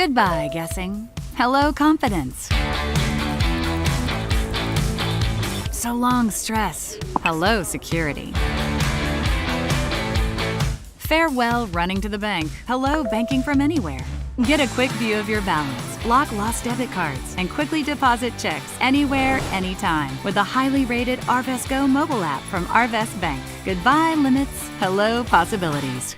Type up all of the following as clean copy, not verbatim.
Goodbye, guessing. Hello, confidence. So long, stress. Hello, security. Farewell, running to the bank. Hello, banking from anywhere. Get a quick view of your balance, block lost debit cards, and quickly deposit checks anywhere, anytime with the highly rated Arvest Go mobile app from Arvest Bank. Goodbye, limits. Hello, possibilities.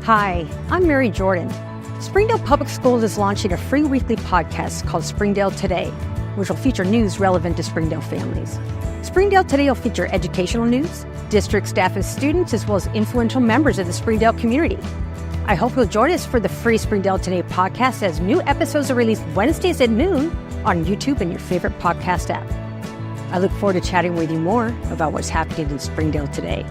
Hi, I'm Mary Jordan. Springdale Public Schools is launching a free weekly podcast called Springdale Today, which will feature news relevant to Springdale families. Springdale Today will feature educational news, district staff and students, as well as influential members of the Springdale community. I hope you'll join us for the free Springdale Today podcast, as new episodes are released Wednesdays at noon on YouTube and your favorite podcast app. I look forward to chatting with you more about what's happening in Springdale today.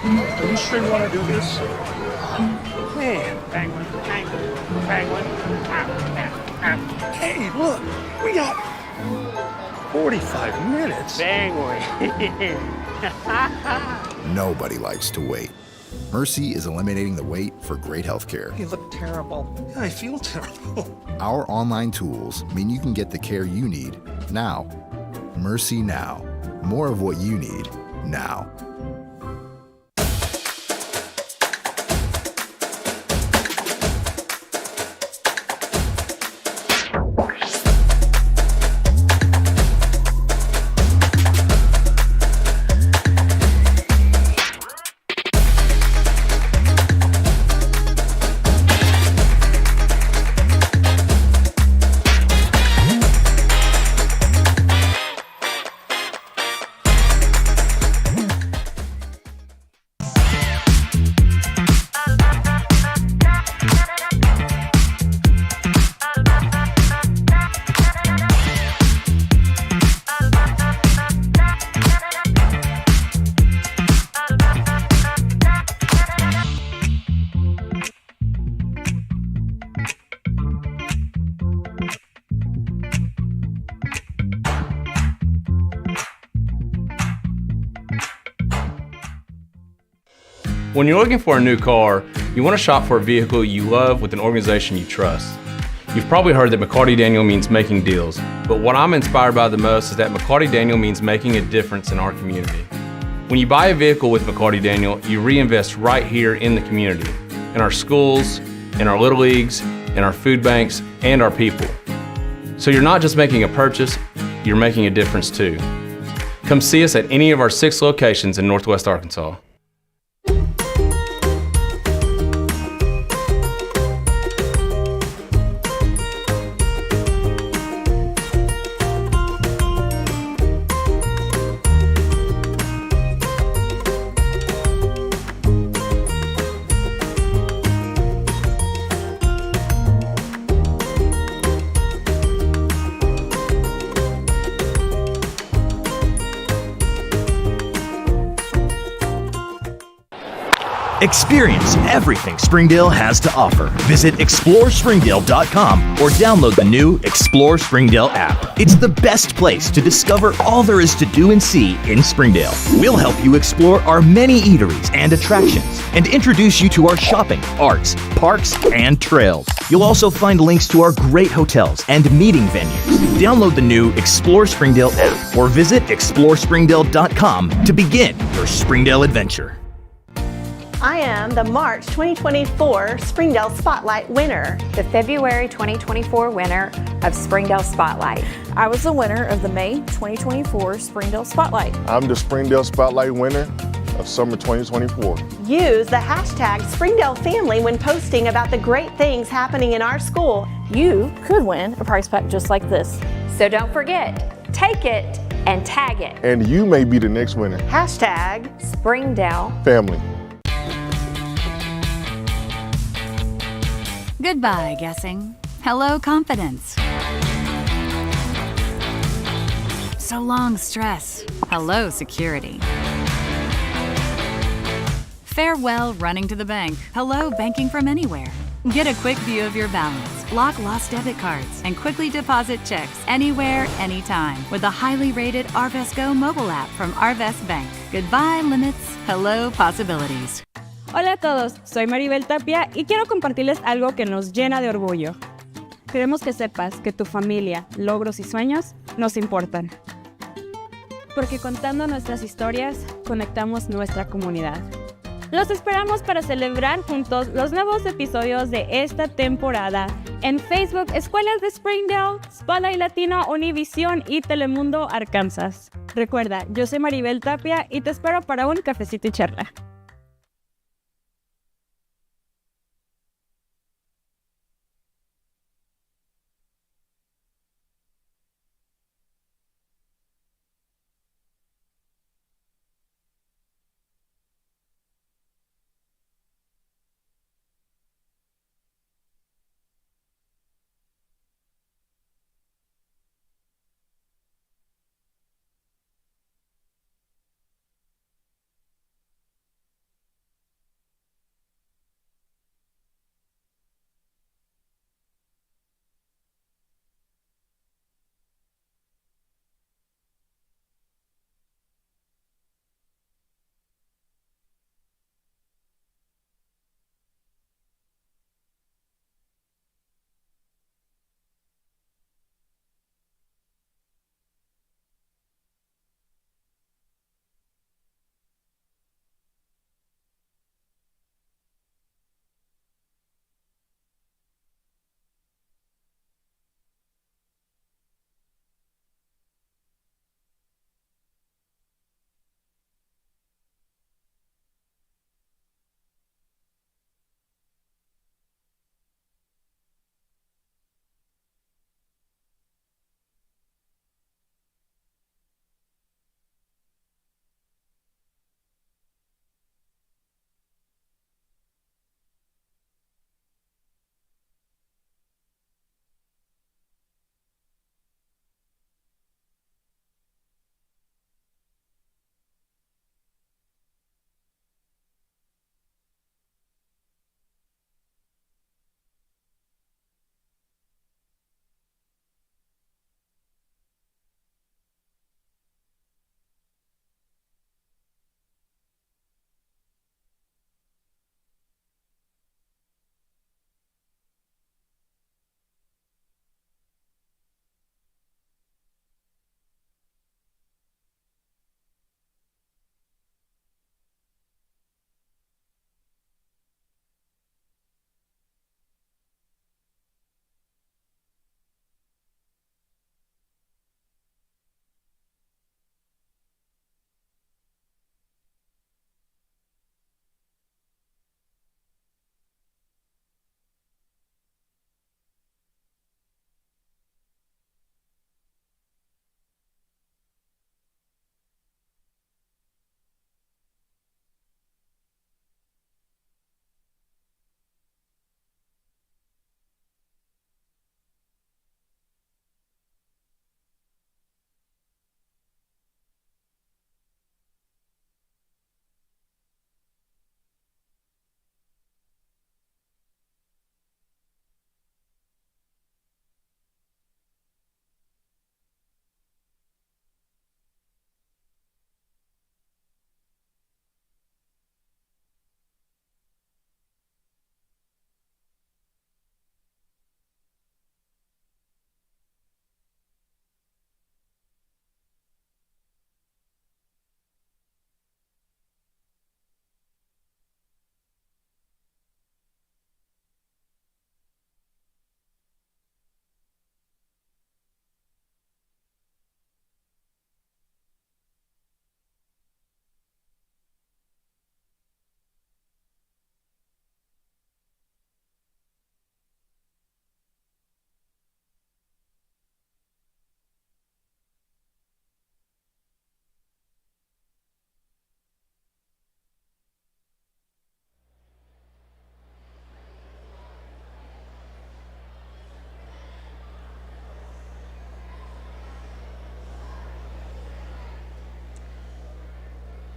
Are you sure you want to do this? Man, penguin. Hey, look, we got 45 minutes. Penguin. Nobody likes to wait. Mercy is eliminating the wait for great healthcare. You look terrible. Yeah, I feel terrible. Our online tools mean you can get the care you need now. Mercy Now. More of what you need now. When you're looking for a new car, you want to shop for a vehicle you love with an organization you trust. You've probably heard that McCarty Daniel means making deals, but what I'm inspired by the most is that McCarty Daniel means making a difference in our community. When you buy a vehicle with McCarty Daniel, you reinvest right here in the community, in our schools, in our little leagues, in our food banks, and our people. So you're not just making a purchase, you're making a difference too. Come see us at any of our 6 locations in Northwest Arkansas. Experience everything Springdale has to offer. Visit ExploreSpringdale.com or download the new Explore Springdale app. It's the best place to discover all there is to do and see in Springdale. We'll help you explore our many eateries and attractions and introduce you to our shopping, arts, parks, and trails. You'll also find links to our great hotels and meeting venues. Download the new Explore Springdale app or visit ExploreSpringdale.com to begin your Springdale adventure. I am the March 2024 Springdale Spotlight winner. The February 2024 winner of Springdale Spotlight. I was the winner of the May 2024 Springdale Spotlight. I'm the Springdale Spotlight winner of Summer 2024. Use the hashtag Springdale Family when posting about the great things happening in our school. You could win a prize pack just like this. So don't forget, take it and tag it. And you may be the next winner. Hashtag Springdale Family. Goodbye, guessing. Hello, confidence. So long, stress. Hello, security. Farewell, running to the bank. Hello, banking from anywhere. Get a quick view of your balance, lock lost debit cards, and quickly deposit checks anywhere, anytime with the highly rated Arvest Go mobile app from Arvest Bank. Goodbye, limits. Hello, possibilities. Hola a todos, soy Maribel Tapia y quiero compartirles algo que nos llena de orgullo. Queremos que sepas que tu familia, logros y sueños nos importan. Porque contando nuestras historias, conectamos nuestra comunidad. Los esperamos para celebrar juntos los nuevos episodios de esta temporada en Facebook, Escuelas de Springdale, Spotlight Latino, Univisión y Telemundo Arkansas. Recuerda, yo soy Maribel Tapia y te espero para un cafecito y charla.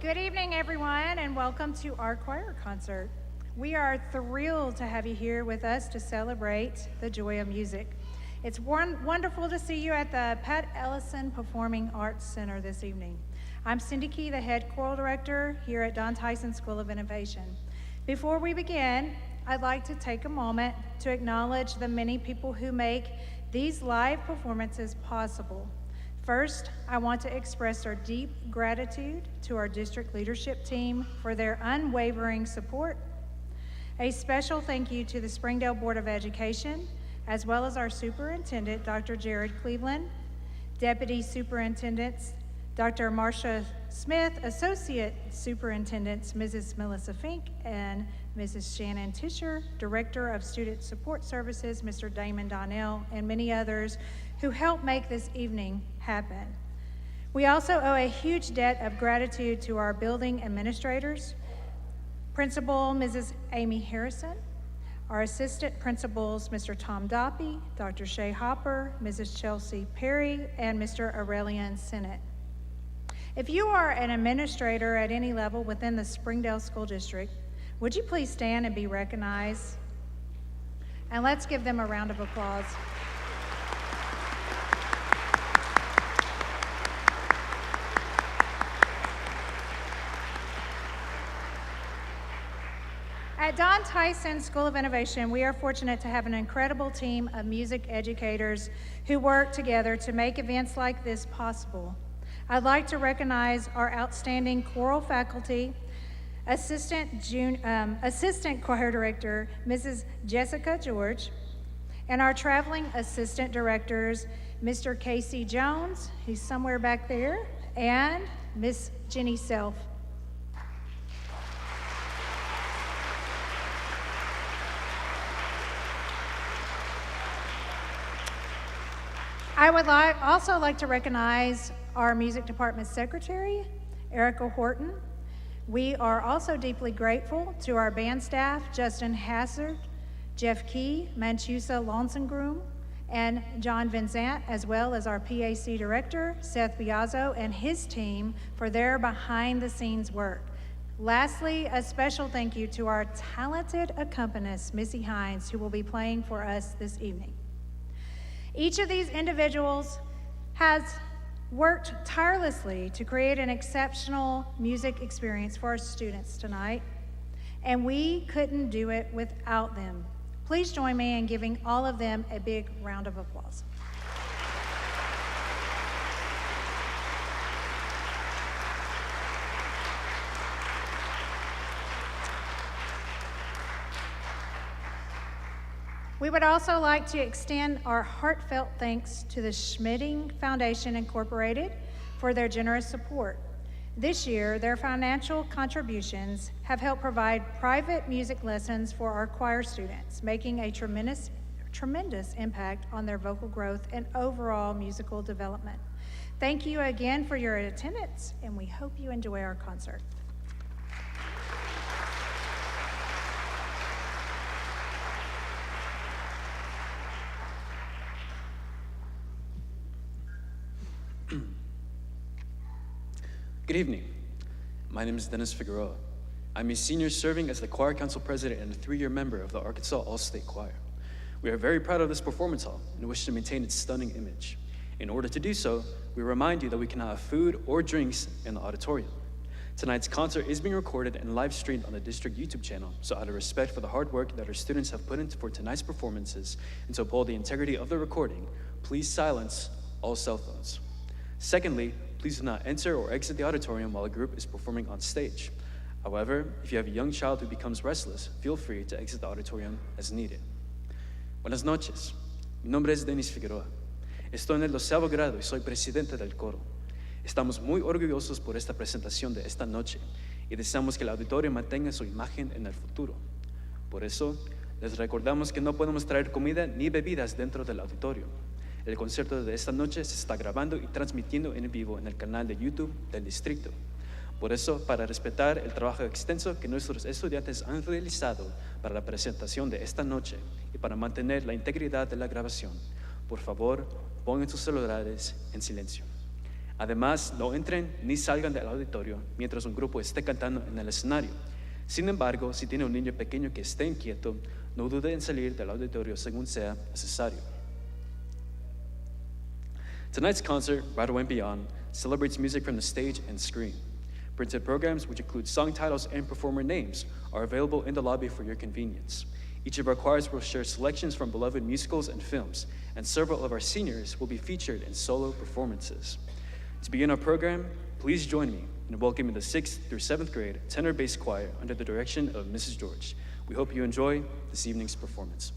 Good evening, everyone, and welcome to our choir concert. We are thrilled to have you here with us to celebrate the joy of music. It's wonderful to see you at the Pat Ellison Performing Arts Center this evening. I'm Cindy Key, the head choral director here at Don Tyson School of Innovation. Before we begin, I'd like to take a moment to acknowledge the many people who make these live performances possible. First, I want to express our deep gratitude to our district leadership team for their unwavering support. A special thank you to the Springdale Board of Education, as well as our superintendent, Dr. Jared Cleveland, Deputy Superintendents, Dr. Marcia Smith, Associate Superintendents, Mrs. Melissa Fink, and Mrs. Shannon Tischer, Director of Student Support Services, Mr. Damon Donnell, and many others who helped make this evening happen. We also owe a huge debt of gratitude to our building administrators, Principal Mrs. Amy Harrison, our assistant principals, Mr. Tom Doppy, Dr. Shay Hopper, Mrs. Chelsea Perry, and Mr. Aurelian Sennett. If you are an administrator at any level within the Springdale School District, would you please stand and be recognized? And let's give them a round of applause. At Don Tyson School of Innovation, we are fortunate to have an incredible team of music educators who work together to make events like this possible. I'd like to recognize our outstanding choral faculty, Assistant Choir Director, Mrs. Jessica George, and our traveling assistant directors, Mr. Casey Jones, who's somewhere back there, and Miss Jenny Self. I would also like to recognize our music department secretary, Erica Horton. We are also deeply grateful to our band staff, Justin Hassard, Jeff Key, Manchusa Lonsengrum, and John Vincent, as well as our PAC director, Seth Biazzo, and his team for their behind-the-scenes work. Lastly, a special thank you to our talented accompanist, Missy Hines, who will be playing for us this evening. Each of these individuals has worked tirelessly to create an exceptional music experience for our students tonight, and we couldn't do it without them. Please join me in giving all of them a big round of applause. We would also like to extend our heartfelt thanks to the Schmitting Foundation Incorporated for their generous support. This year, their financial contributions have helped provide private music lessons for our choir students, making a tremendous impact on their vocal growth and overall musical development. Thank you again for your attendance, and we hope you enjoy our concert. Good evening. My name is Dennis Figueroa. I'm a senior serving as the Choir Council President and a 3-year member of the Arkansas All-State Choir. We are very proud of this performance hall and wish to maintain its stunning image. In order to do so, we remind you that we cannot have food or drinks in the auditorium. Tonight's concert is being recorded and live streamed on the district YouTube channel, so out of respect for the hard work that our students have put into for tonight's performances and to uphold the integrity of the recording, please silence all cell phones. Secondly, please do not enter or exit the auditorium while a group is performing on stage. However, if you have a young child who becomes restless, feel free to exit the auditorium as needed. Buenas noches. Mi nombre es Denis Figueroa. Estoy en el 12º grado y soy presidente del coro. Estamos muy orgullosos por esta presentación de esta noche y deseamos que el auditorio mantenga su imagen en el futuro. Por eso, les recordamos que no podemos traer comida ni bebidas dentro del auditorio. El concierto de esta noche se está grabando y transmitiendo en vivo en el canal de YouTube del distrito. Por eso, para respetar el trabajo extenso que nuestros estudiantes han realizado para la presentación de esta noche y para mantener la integridad de la grabación, por favor, pongan sus celulares en silencio. Además, no entren ni salgan del auditorio mientras un grupo esté cantando en el escenario. Sin embargo, si tiene un niño pequeño que esté inquieto, no dude en salir del auditorio según sea necesario. Tonight's concert, Broadway and Beyond, celebrates music from the stage and screen. Printed programs, which include song titles and performer names, are available in the lobby for your convenience. Each of our choirs will share selections from beloved musicals and films, and several of our seniors will be featured in solo performances. To begin our program, please join me in welcoming the 6th through 7th grade tenor-based choir under the direction of Mrs. George. We hope you enjoy this evening's performance.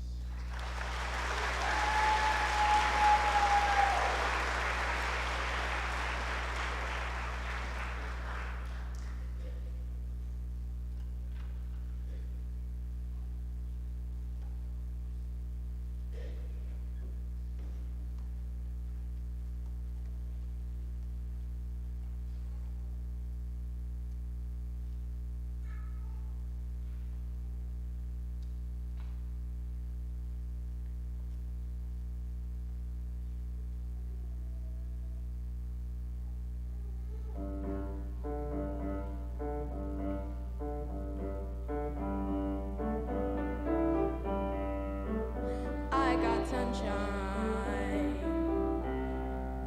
I got sunshine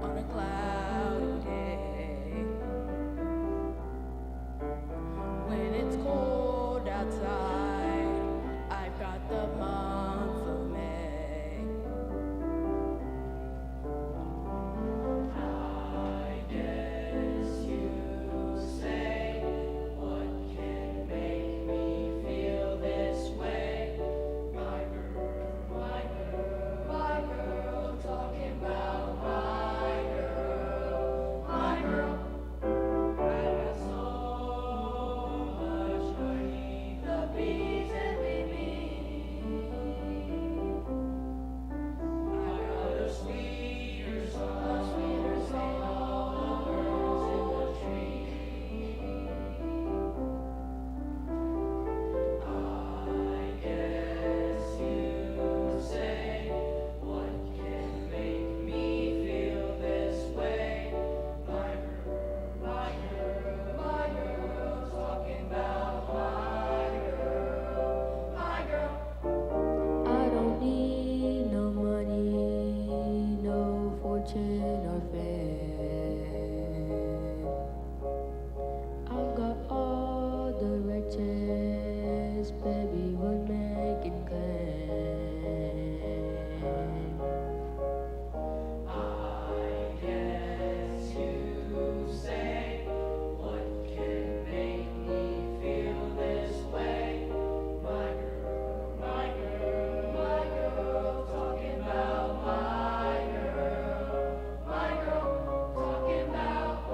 on a cloudy day. When it's cold outside, I've got the month of May. I guess you say, what can make me feel this way? My girl, talking about my girl, my girl. I got so much honey, the bees envy me. I got a sweeter song than all the birds in the tree. I guess you say, what can make me feel this way? My girl, talking about my girl. I don't need no money, no fortune or fame. I've got all the riches, baby, would make it claim. I guess you say, what can make me feel this way? My girl, talking about my girl, talking about my girl, talking about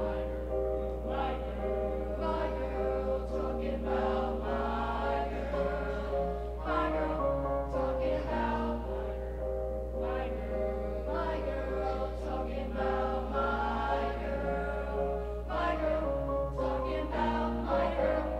my girl, talking about my girl, talking about my girl, talking about my girl.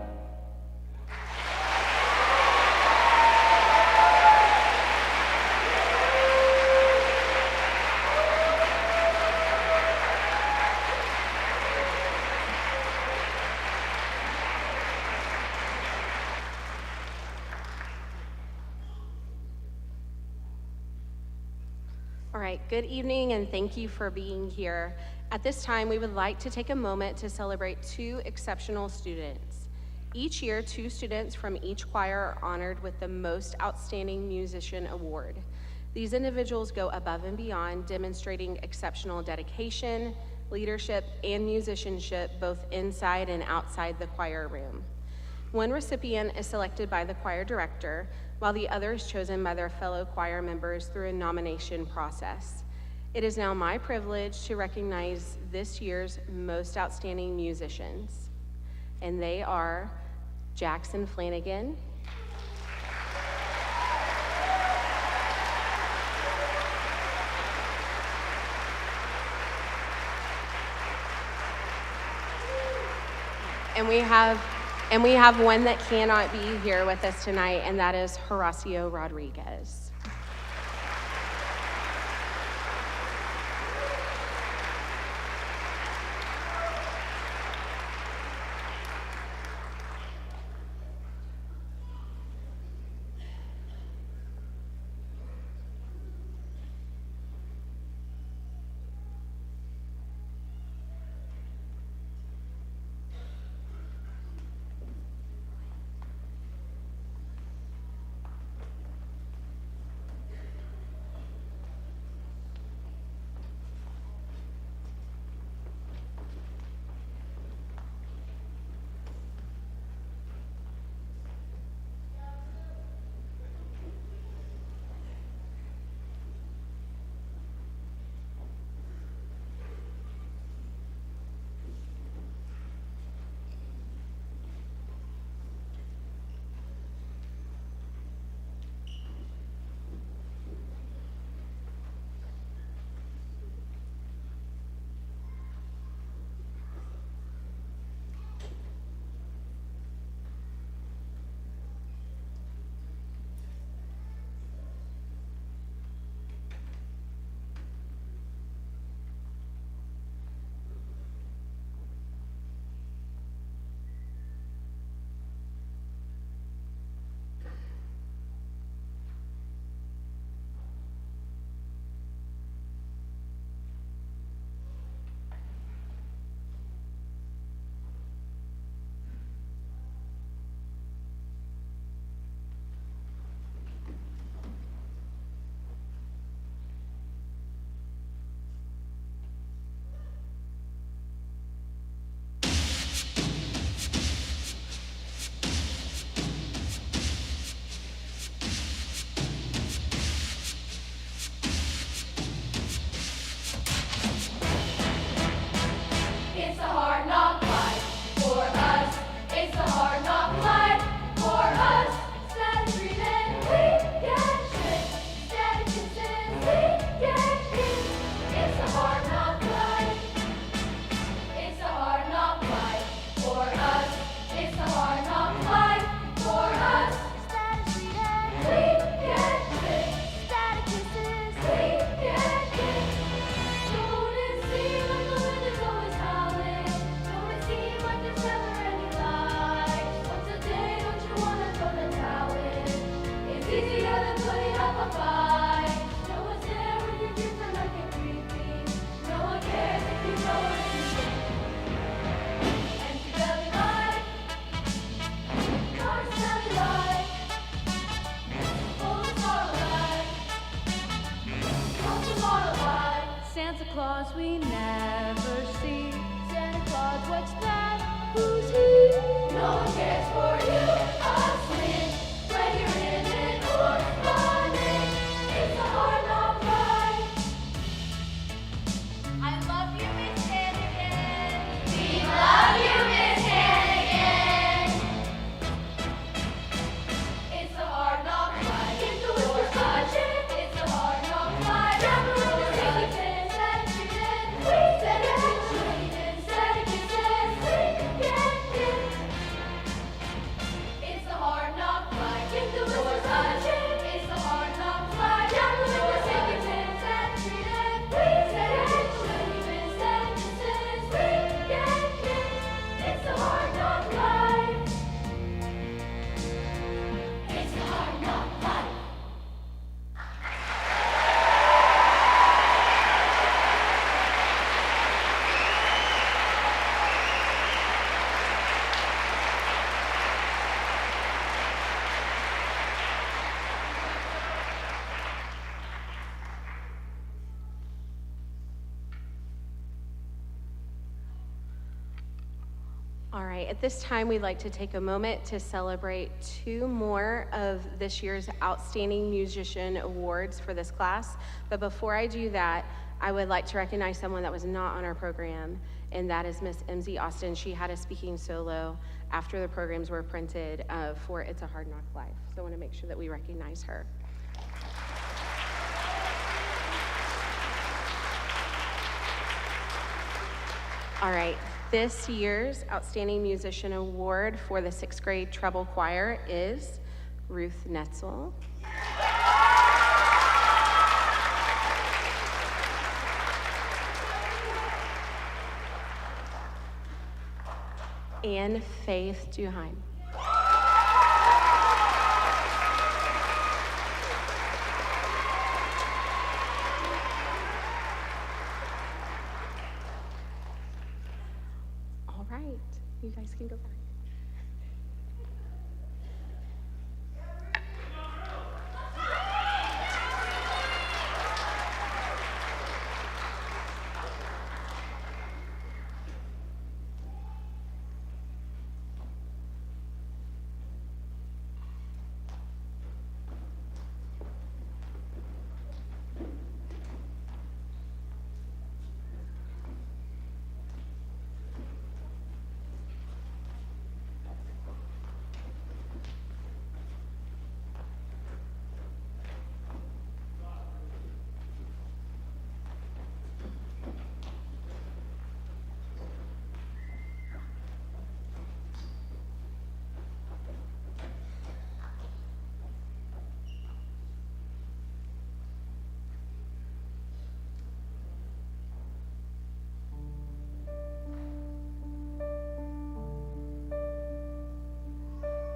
All right, good evening and thank you for being here. At this time, we would like to take a moment to celebrate 2 exceptional students. Each year, 2 students from each choir are honored with the Most Outstanding Musician Award. These individuals go above and beyond, demonstrating exceptional dedication, leadership, and musicianship both inside and outside the choir room. One recipient is selected by the choir director, while the other is chosen by their fellow choir members through a nomination process. It is now my privilege to recognize this year's Most Outstanding Musicians, and they are Jackson Flanagan, and we have one that cannot be here with us tonight, and that is Horacio Rodriguez. Claus we never see. Santa Claus, what's that? Who's he? No one cares for you, asleep. When you're in it or running, it's a hard knock life. I love you, Miss Hannigan. We love you, Miss Hannigan. It's a hard knock life. If the whistle's touching, it's a hard knock life. Down the road is Satan, Satan, sweet Satan, Satan, Satan, sweet Satan. It's a hard knock life. If the whistle's touching, it's a hard knock life. Down the road is Satan, Satan, sweet Satan, Satan, Satan, sweet Satan. It's a hard knock life. It's a hard knock life. All right, at this time, we'd like to take a moment to celebrate two more of this year's Outstanding Musician Awards for this class. But before I do that, I would like to recognize someone that was not on our program, and that is Miss MZ Austin. She had a speaking solo after the programs were printed for It's a Hard Knock Life. So I want to make sure that we recognize her. All right, this year's Outstanding Musician Award for the 6th grade treble choir is Ruth Netzel. And Faith Duheim. All right, you guys can go back.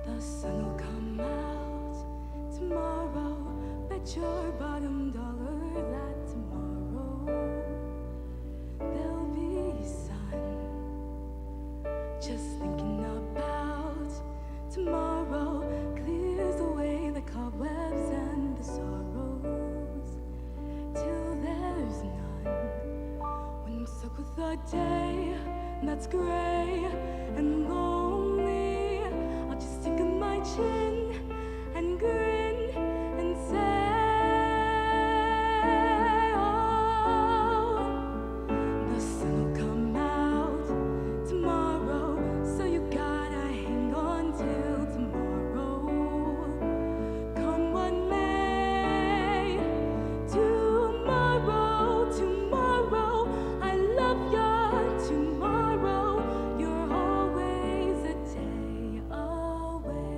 The sun will come out tomorrow. Bet your bottom dollar that tomorrow there'll be sun. Just thinking about tomorrow clears away the cobwebs and the sorrows till there's none. When I'm stuck with a day that's gray and lonely, I'll just stick in my chin and grin and say, oh, the sun will come out tomorrow, so you gotta hang on till tomorrow. Come what may, tomorrow, tomorrow, I love you, tomorrow, you're always a day away.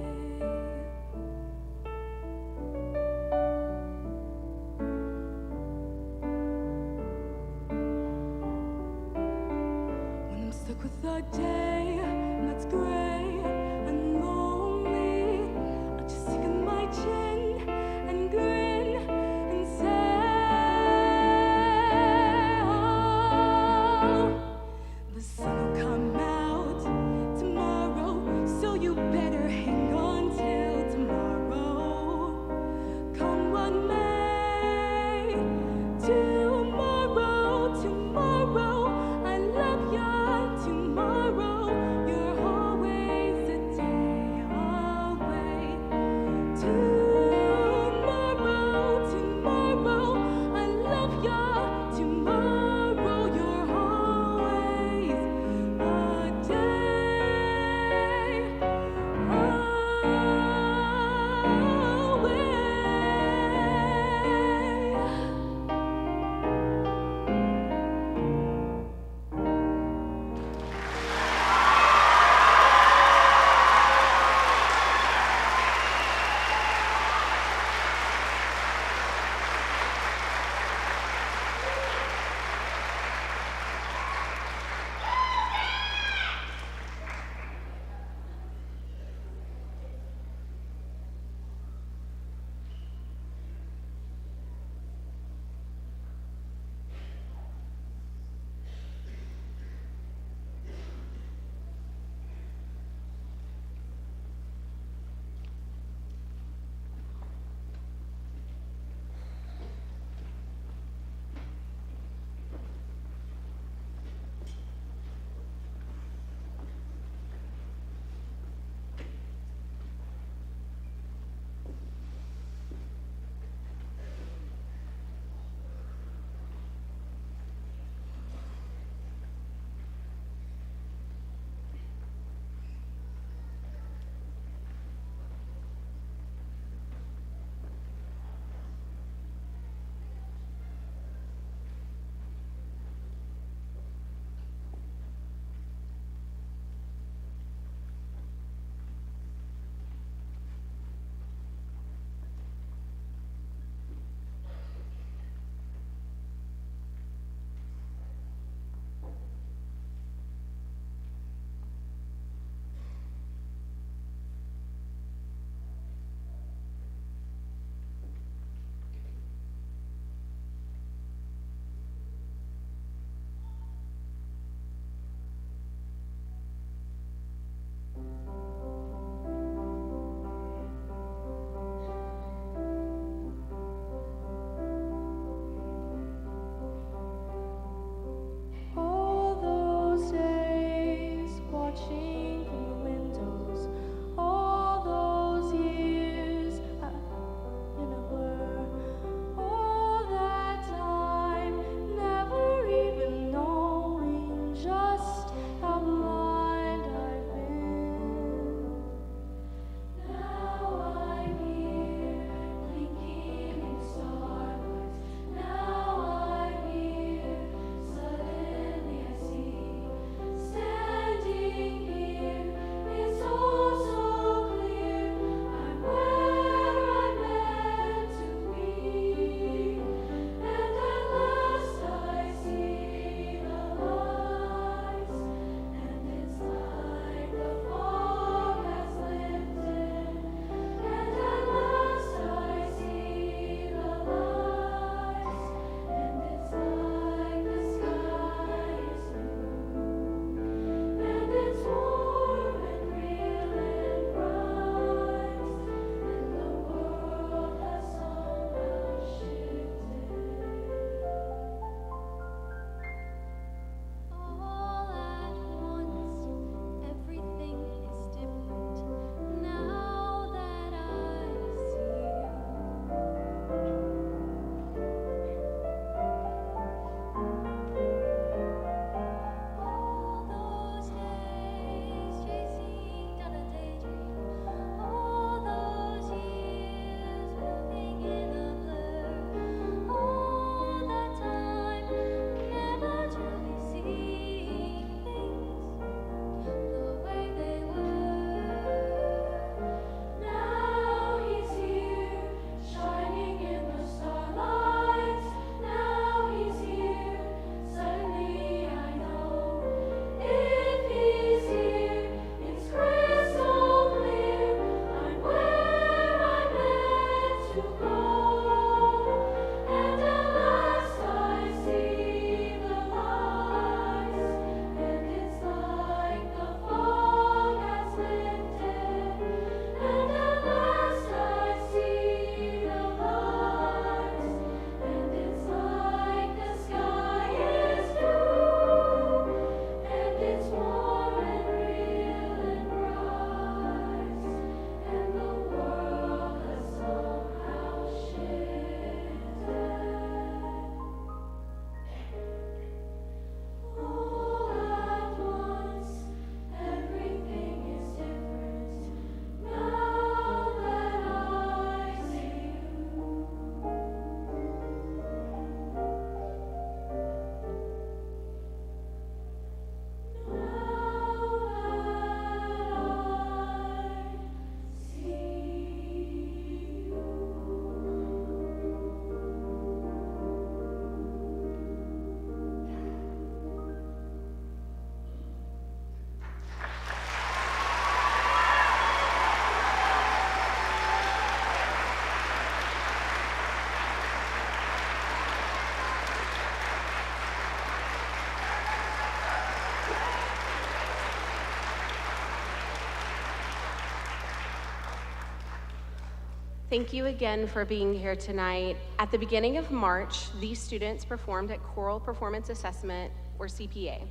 Thank you again for being here tonight. At the beginning of March, these students performed at Choral Performance Assessment, or CPA.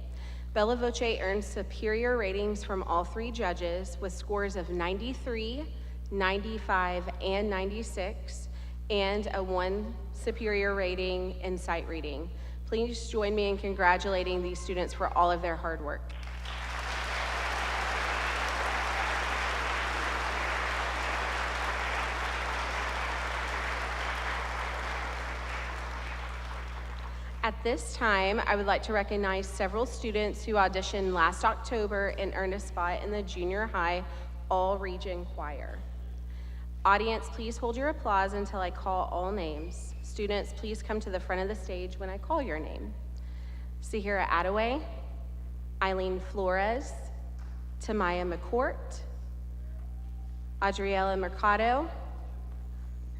Bella Voce earned superior ratings from all three judges with scores of 93, 95, and 96, and a 1 superior rating in sight reading. Please join me in congratulating these students for all of their hard work. At this time, I would like to recognize several students who auditioned last October and earned a spot in the junior high all-region choir. Audience, please hold your applause until I call all names. Students, please come to the front of the stage when I call your name. Sahira Attaway, Eileen Flores, Tamaya McCourt, Adriela Mercado,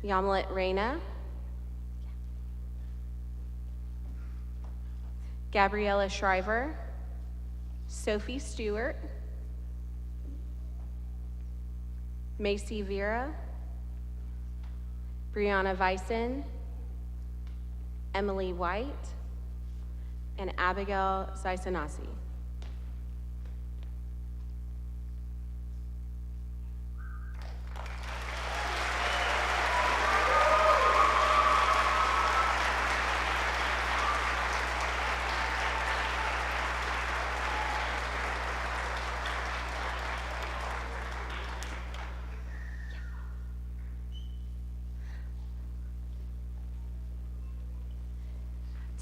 Yamlet Reyna, Gabriella Shriver, Sophie Stewart, Macy Vera, Brianna Vyson, Emily White, and Abigail Zaisanasi.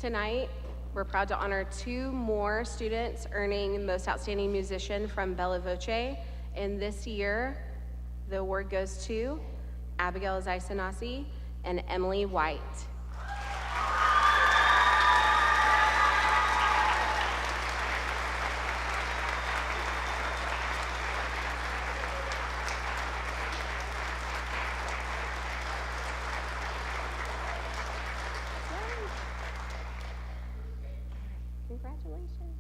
Tonight, we're proud to honor 2 more students earning Most Outstanding Musician from Bella Voce, and this year, the award goes to Abigail Zaisanasi and Emily White. Congratulations.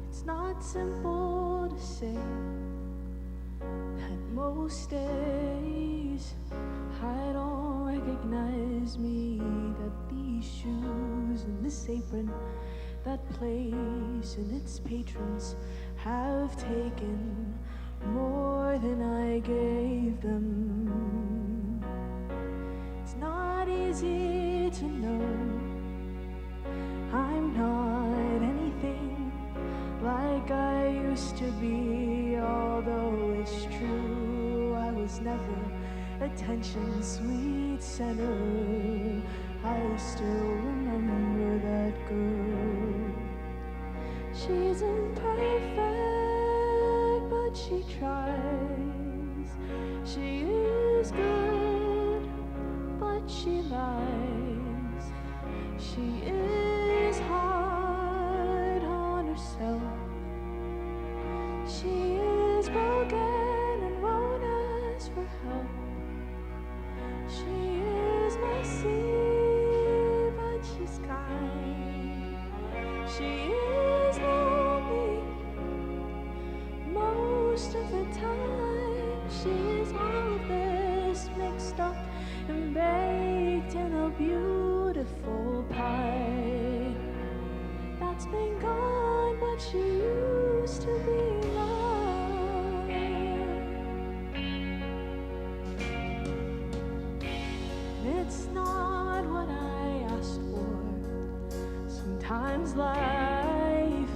It's not simple to say that most days I don't recognize me, that these shoes and this apron, that place and its patrons have taken more than I gave them. It's not easy to know I'm not anything like I used to be, although it's true I was never attention's sweet center. I still remember that girl. She's imperfect, but she tries. She is good, but she lies. She is hard on herself. She is broken and won't ask for help. beautiful pie that's been gone, but she used to be mine. It's not what I asked for. Sometimes life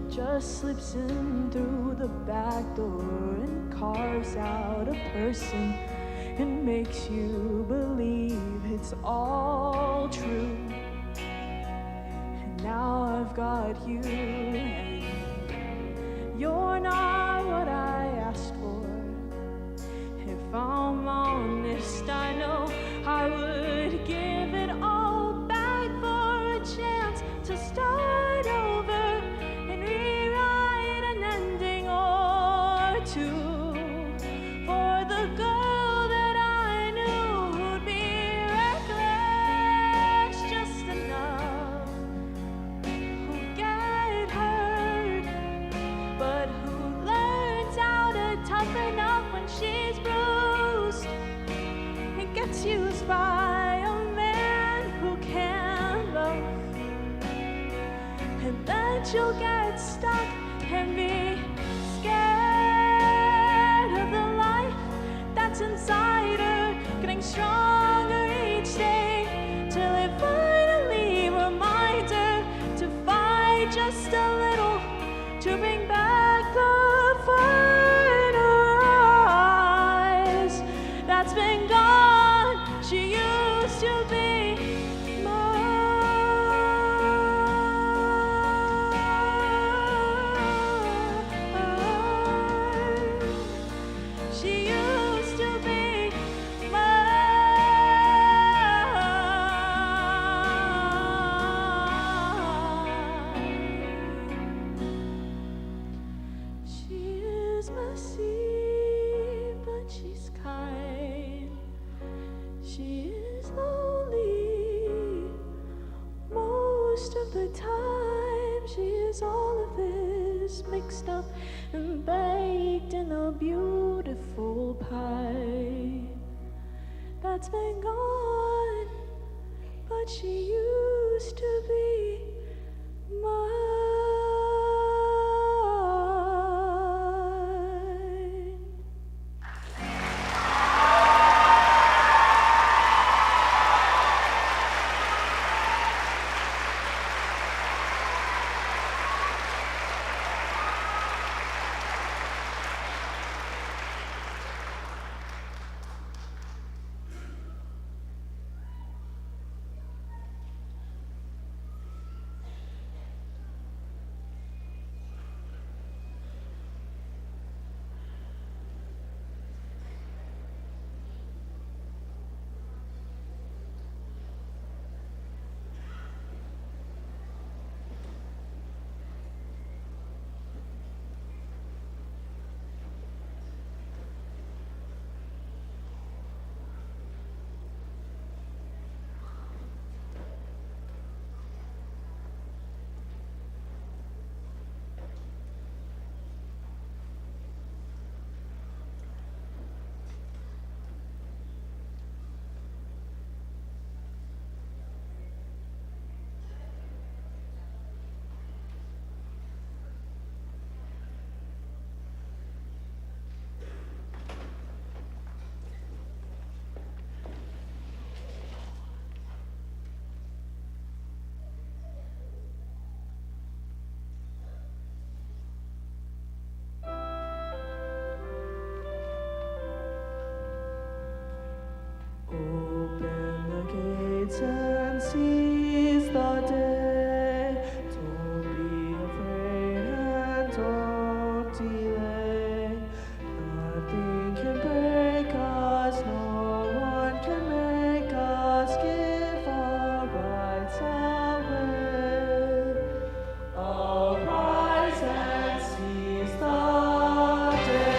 just slips in through the back door and carves out a person and makes you believe it's all true. And now I've got you, and you're not what I asked for. If I'm honest, I know I would give it all back for a chance to start over and rewrite an ending or two for the girl that I knew who'd be reckless just enough, who'd get hurt, but who learns how to toughen up when she's bruised and gets used by a man who can love. And then she'll get stuck and be scared of the life that's inside her, getting stronger each day, till it finally reminds her to fight just a little, to bring back the fire in her eyes that's been gone. She used to be mine. She used to be mine. She is messy, but she's kind. She is lonely most of the time. She is all of this mixed up and baked in a beautiful pie that's been gone, but she used to be mine. Open the gates and seize the day. Don't be afraid and don't delay. Nothing can break us, no one can make us give our rights away. Arise and seize the day.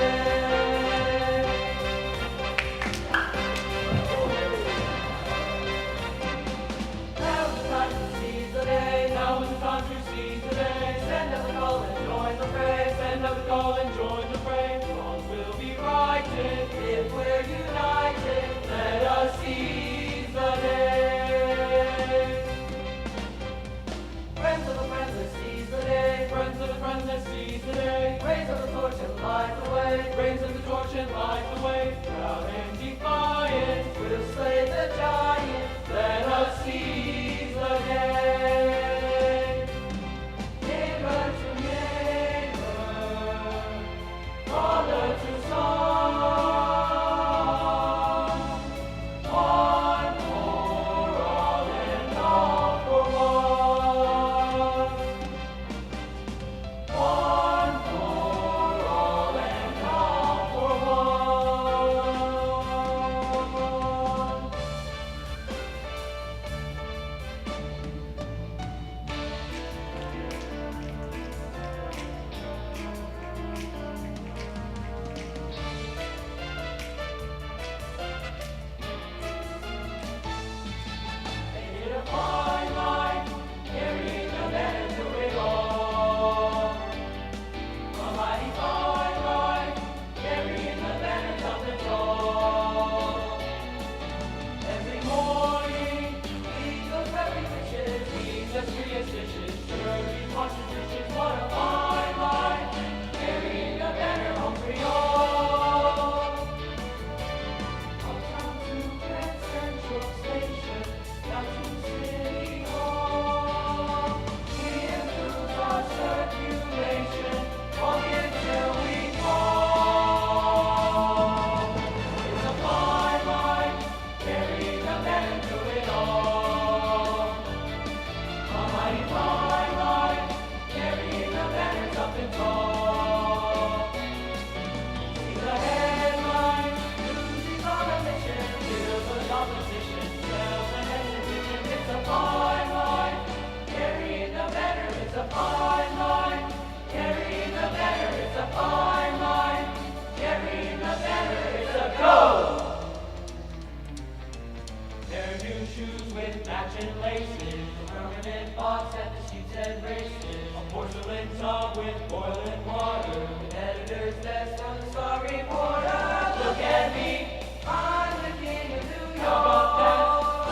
shoes with matching laces, a permanent box at the sheepshead races, a porcelain tub with boiling water, an editor's desk on the Star Reporter. Look at me, I'm the king of New York. How about that?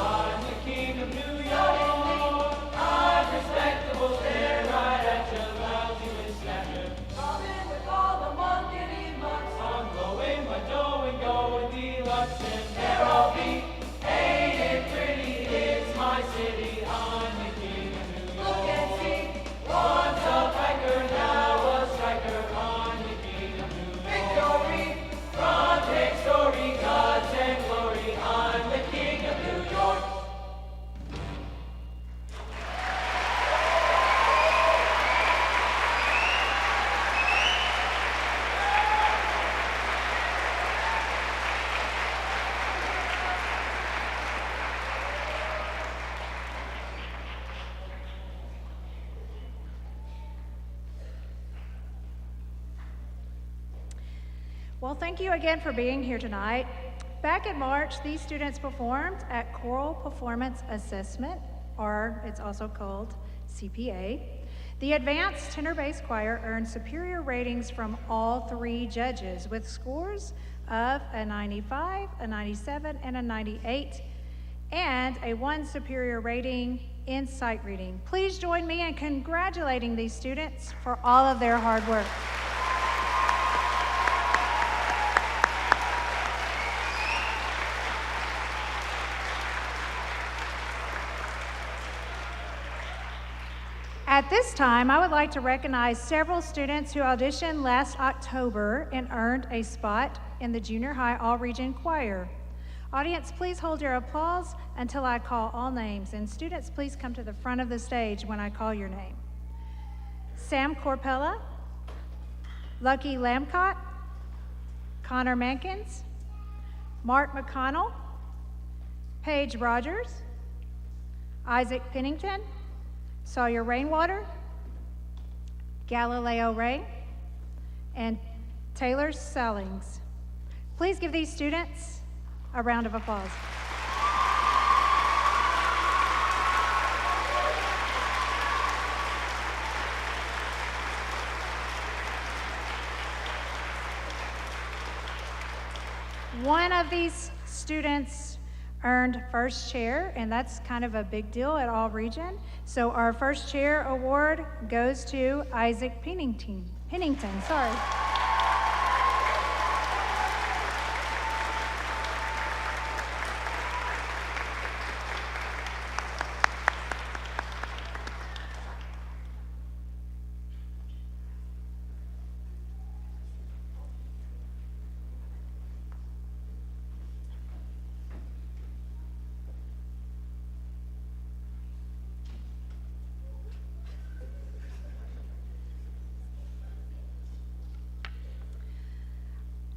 I'm the king of New York. I'm respectable, stare right at you, lousy with snatcher. Coming with all the monkey months, I'm blowing my dough and going deluxe, and there I'll be. Ain't it pretty? It's my city. I'm the king of New York. Look and see. Once a biker, now a striker. I'm the king of New York. Victory, front page story, gods and glory. I'm the king of New York. Well, thank you again for being here tonight. Back in March, these students performed at Choral Performance Assessment, or it's also called CPA. The advanced tenor bass choir earned superior ratings from all 3 judges with scores of a 95, a 97, and a 98, and a 1 superior rating in sight reading. Please join me in congratulating these students for all of their hard work. At this time, I would like to recognize several students who auditioned last October and earned a spot in the junior high all-region choir. Audience, please hold your applause until I call all names, and students, please come to the front of the stage when I call your name. Sam Corpella, Lucky Lamcott, Connor Mankins, Mark McConnell, Paige Rogers, Isaac Pennington, Sawyer Rainwater, Galileo Ray, and Taylor Sellings. Please give these students a round of applause. One of these students earned first chair, and that's kind of a big deal at all region. So our first chair award goes to Isaac Pennington, sorry.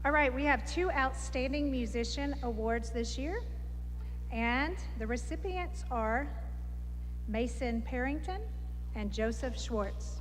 All right, we have 2 Outstanding Musician Awards this year, and the recipients are Mason Parrington and Joseph Schwartz.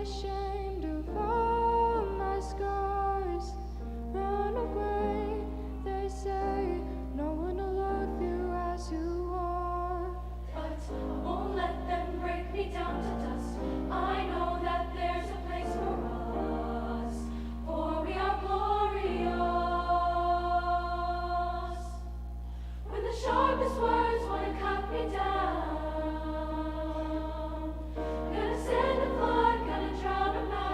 ashamed of all my scars. Run away, they say, no one will love you as you are. But I won't let them break me down to dust. I know that there's a place for us, for we are glorious. When the sharpest words want to cut me down, gonna send a flood, gonna drown 'em out.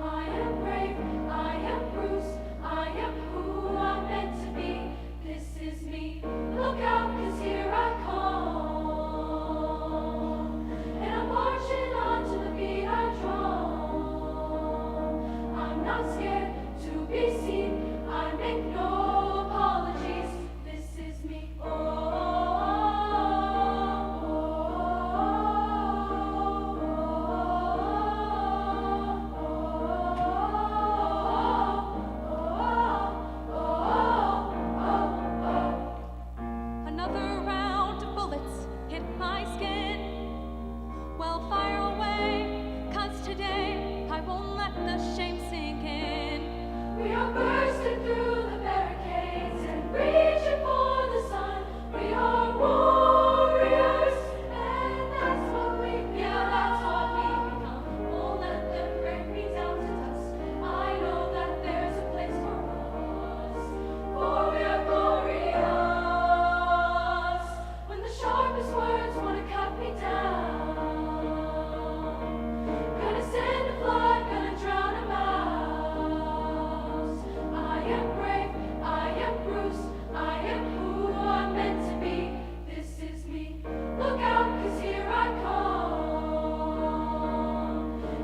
I am brave, I am Bruce, I am who I'm meant to be. This is me, look out, 'cause here I come. And I'm marching on to the beat I drum. I'm not scared to be seen, I make no apologies. This is me, Another round of bullets hit my skin. Well, fire away, 'cause today I won't let the shame sink in. We are bursting through the barricades and reaching for the sun. We are warriors, and that's what we become. Won't let them break me down to dust. I know that there's a place for us, for we are glorious. When the sharpest words want to cut me down, gonna send a flood, gonna drown 'em out. I am brave, I am Bruce, I am who I'm meant to be. This is me, look out, 'cause here I come.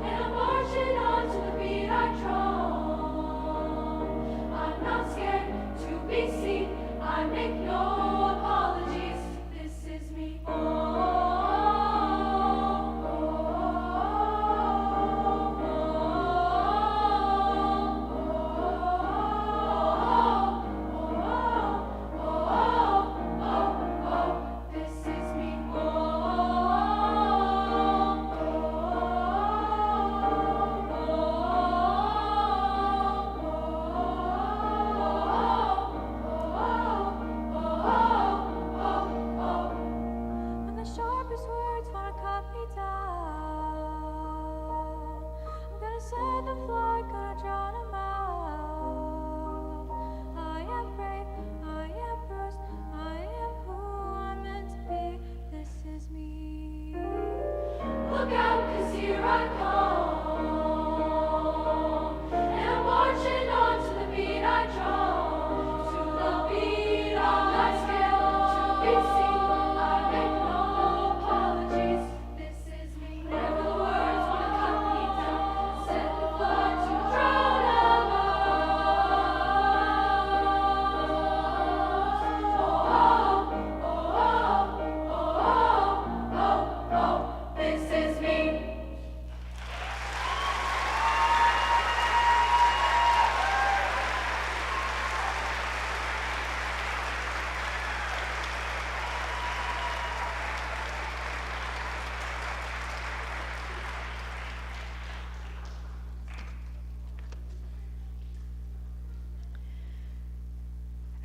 And I'm marching on to the beat I drum. I'm not scared to be seen, I make no apologies. This is me, This is me, When the sharpest words wanna cut me down, I'm gonna send a flood, gonna drown 'em out. I am brave, I am Bruce, I am who I'm meant to be. This is me. Look out, 'cause here I come. And I'm marching on to the beat I drum. To the beat I'm not scared to be seen. I make no apologies. This is me. Never the words wanna cut me down. Set the flood to drown 'em out. This is me.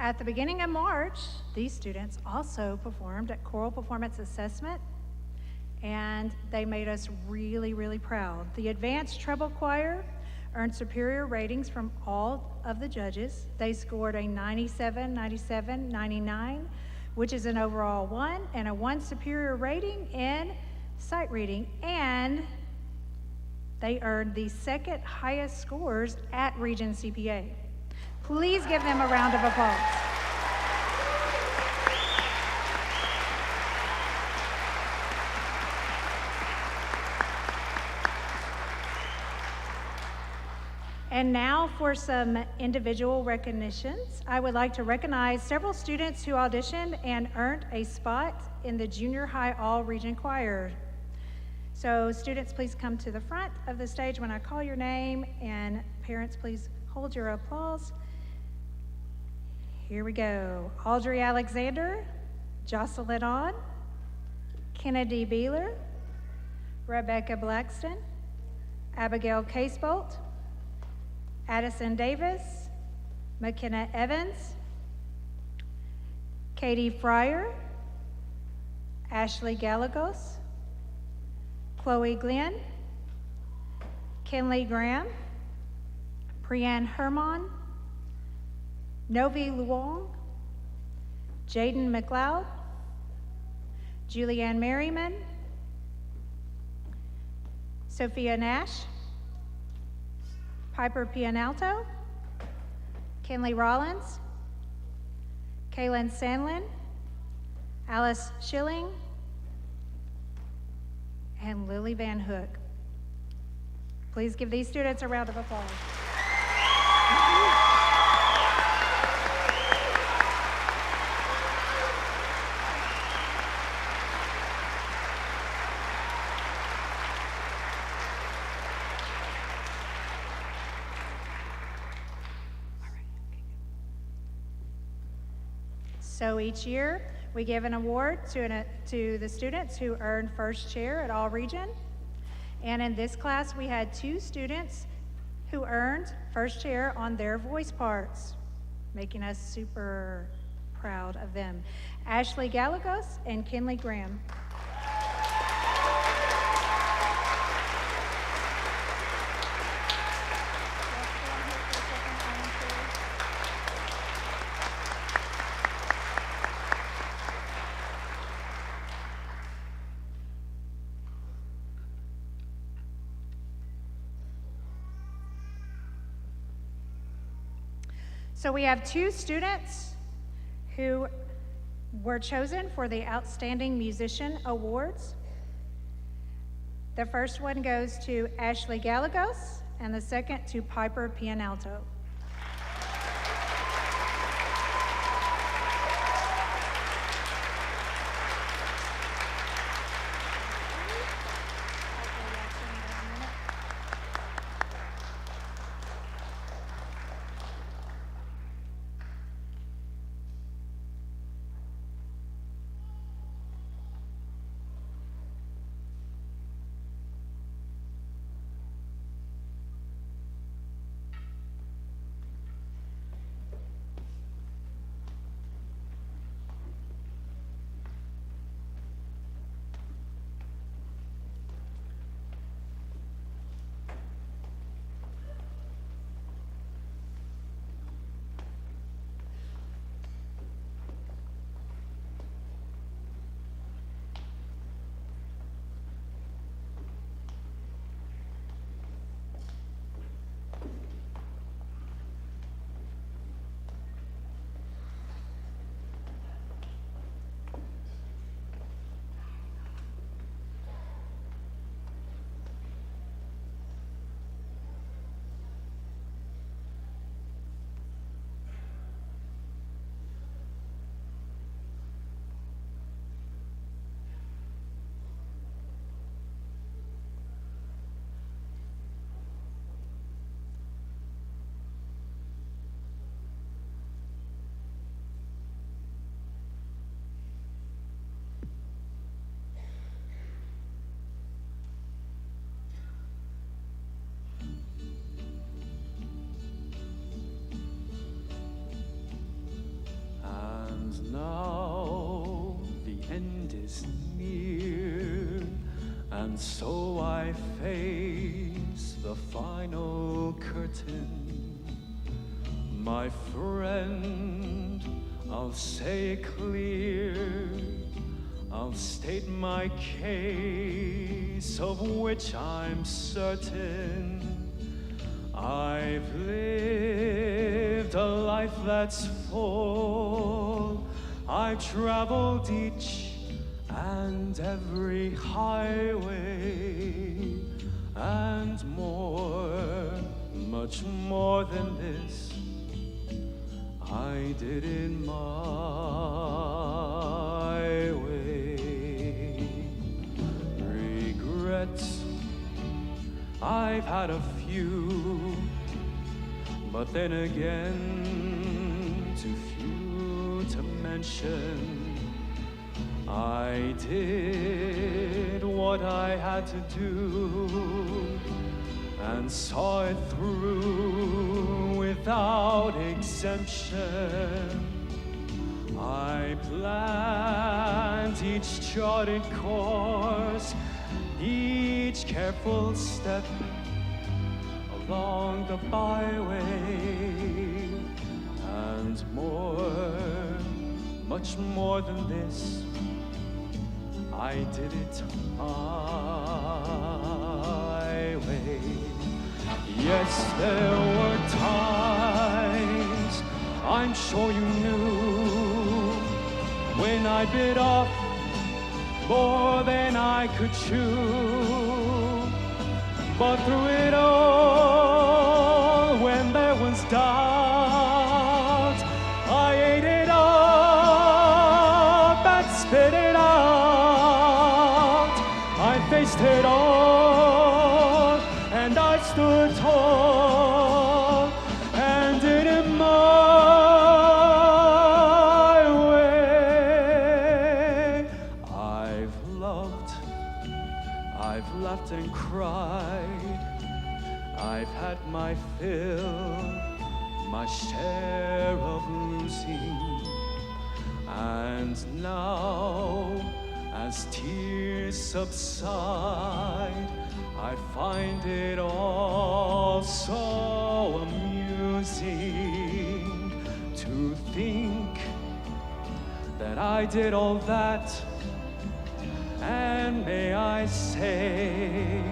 At the beginning of March, these students also performed at Choral Performance Assessment, and they made us really, really proud. The Advanced Treble Choir earned superior ratings from all of the judges. They scored a 97, 97, 99, which is an overall 1, and a 1 superior rating in sight reading, and they earned the second highest scores at Region CPA. Please give them a round of applause. And now for some individual recognitions. I would like to recognize several students who auditioned and earned a spot in the Junior High All-Region Choir. So students, please come to the front of the stage when I call your name, and parents, please hold your applause. Here we go. Audrey Alexander, Jocelyn On, Kennedy Beeler, Rebecca Blackston, Abigail Casebolt, Addison Davis, McKenna Evans, Katie Fryer, Ashley Gallegos, Chloe Glenn, Kinley Graham, Priyanne Herman, Novi Luong, Jaden McLeod, Julianne Merriman, Sophia Nash, Piper Pianalto, Kinley Rollins, Kaylin Sandlin, Alice Schilling, and Lily Van Hook. Please give these students a round of applause. So each year, we give an award to the students who earned first chair at all region. And in this class, we had 2 students who earned first chair on their voice parts, making us super proud of them. Ashley Gallegos and Kinley Graham. So we have 2 students who were chosen for the Outstanding Musician Awards. The first one goes to Ashley Gallegos, and the second to Piper Pianalto. Now the end is near, and so I face the final curtain. My friend, I'll say it clear, I'll state my case, of which I'm certain. I've lived a life that's full. I've traveled each and every highway, and more, much more than this, I did in my way. Regrets, I've had a few, but then again, too few to mention. I did what I had to do and saw it through without exemption. I planned each charted course, each careful step along the byway, and more, much more than this, I did it my way. Yes, there were times, I'm sure you knew, when I bit off more than I could chew. But through it all, when there was doubt, I ate it up and spit it out. I faced it all, and I stood tall, and did it my way. I've loved, I've laughed and cried, I've had my fill, my share of losing, and now, as tears subside, I find it all so amusing to think that I did all that, and may I say,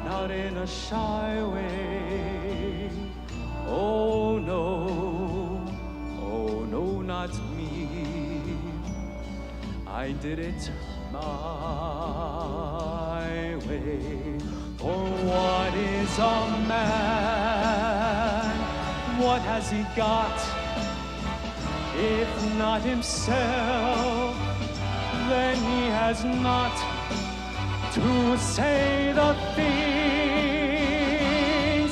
not in a shy way. Oh no, not me. I did it my way. For what is a man? What has he got? If not himself, then he has not to say the things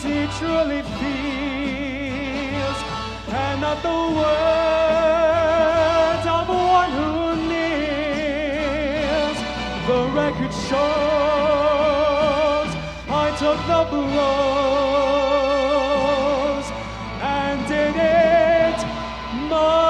he truly feels, and not the words of one who kneels. The record shows I took the blows and did it my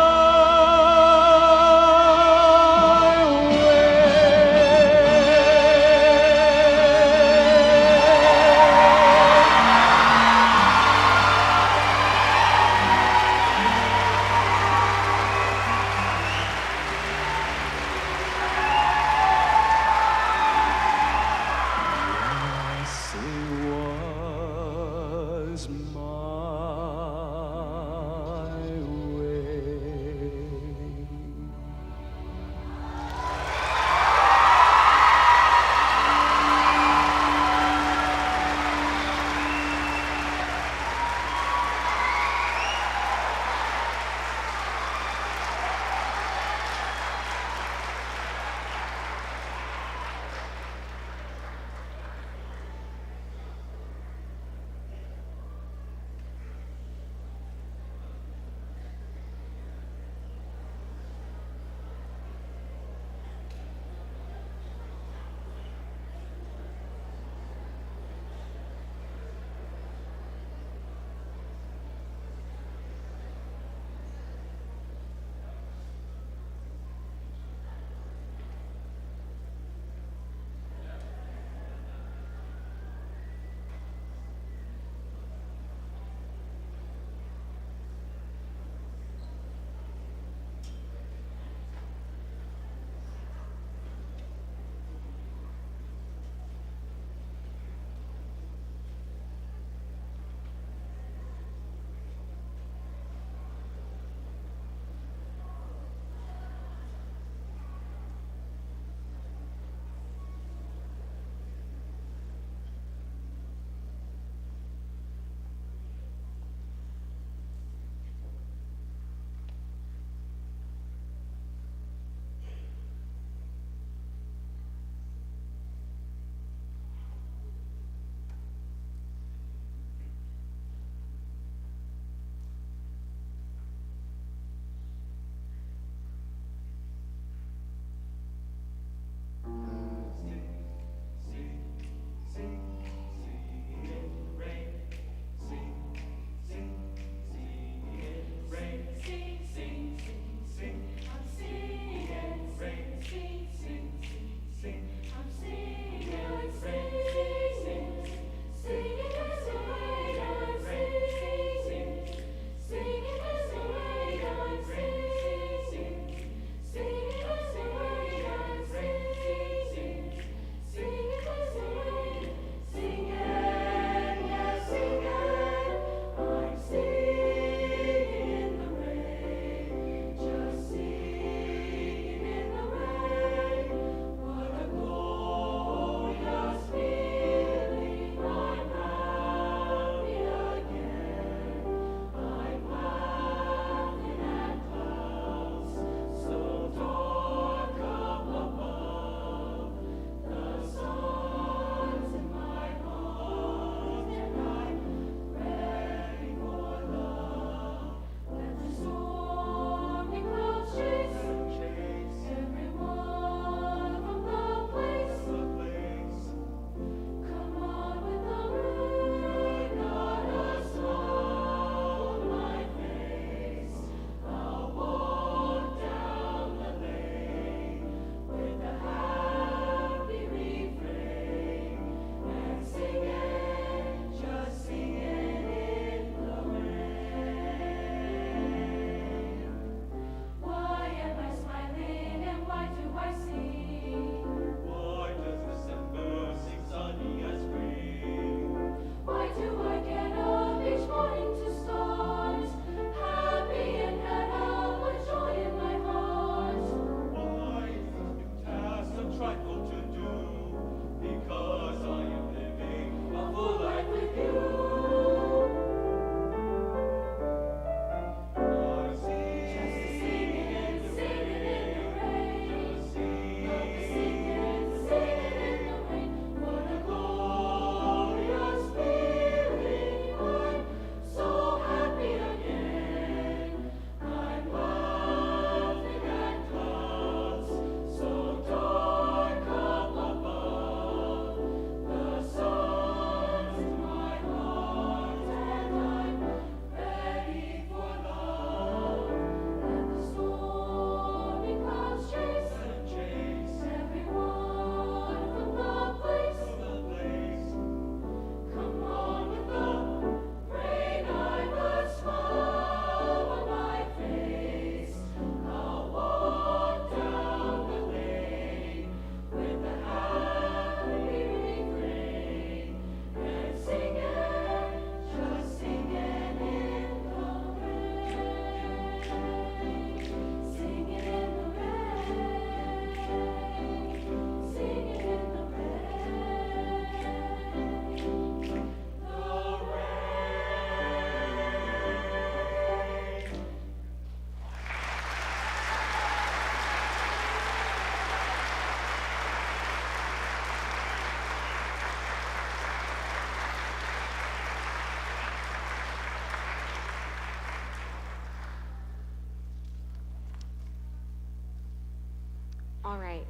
All right.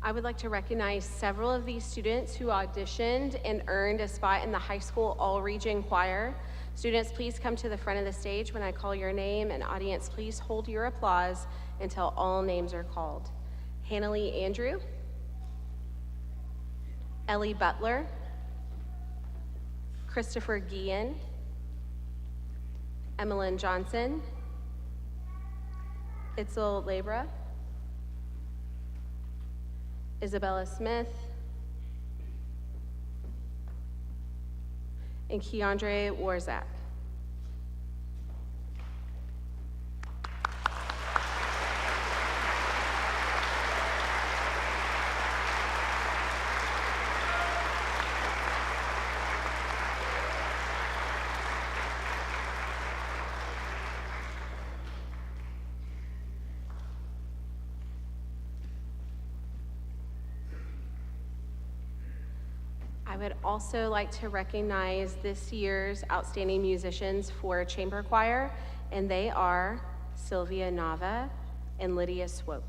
I would like to recognize several of these students who auditioned and earned a spot in the high school all-region choir. Students, please come to the front of the stage when I call your name, and audience, please hold your applause until all names are called. Hannah Lee Andrew, Ellie Butler, Christopher Guillen, Emmeline Johnson, Itzel Labra, Isabella Smith, and Keandre Warzak. I would also like to recognize this year's outstanding musicians for chamber choir, and they are Sylvia Nava and Lydia Swope.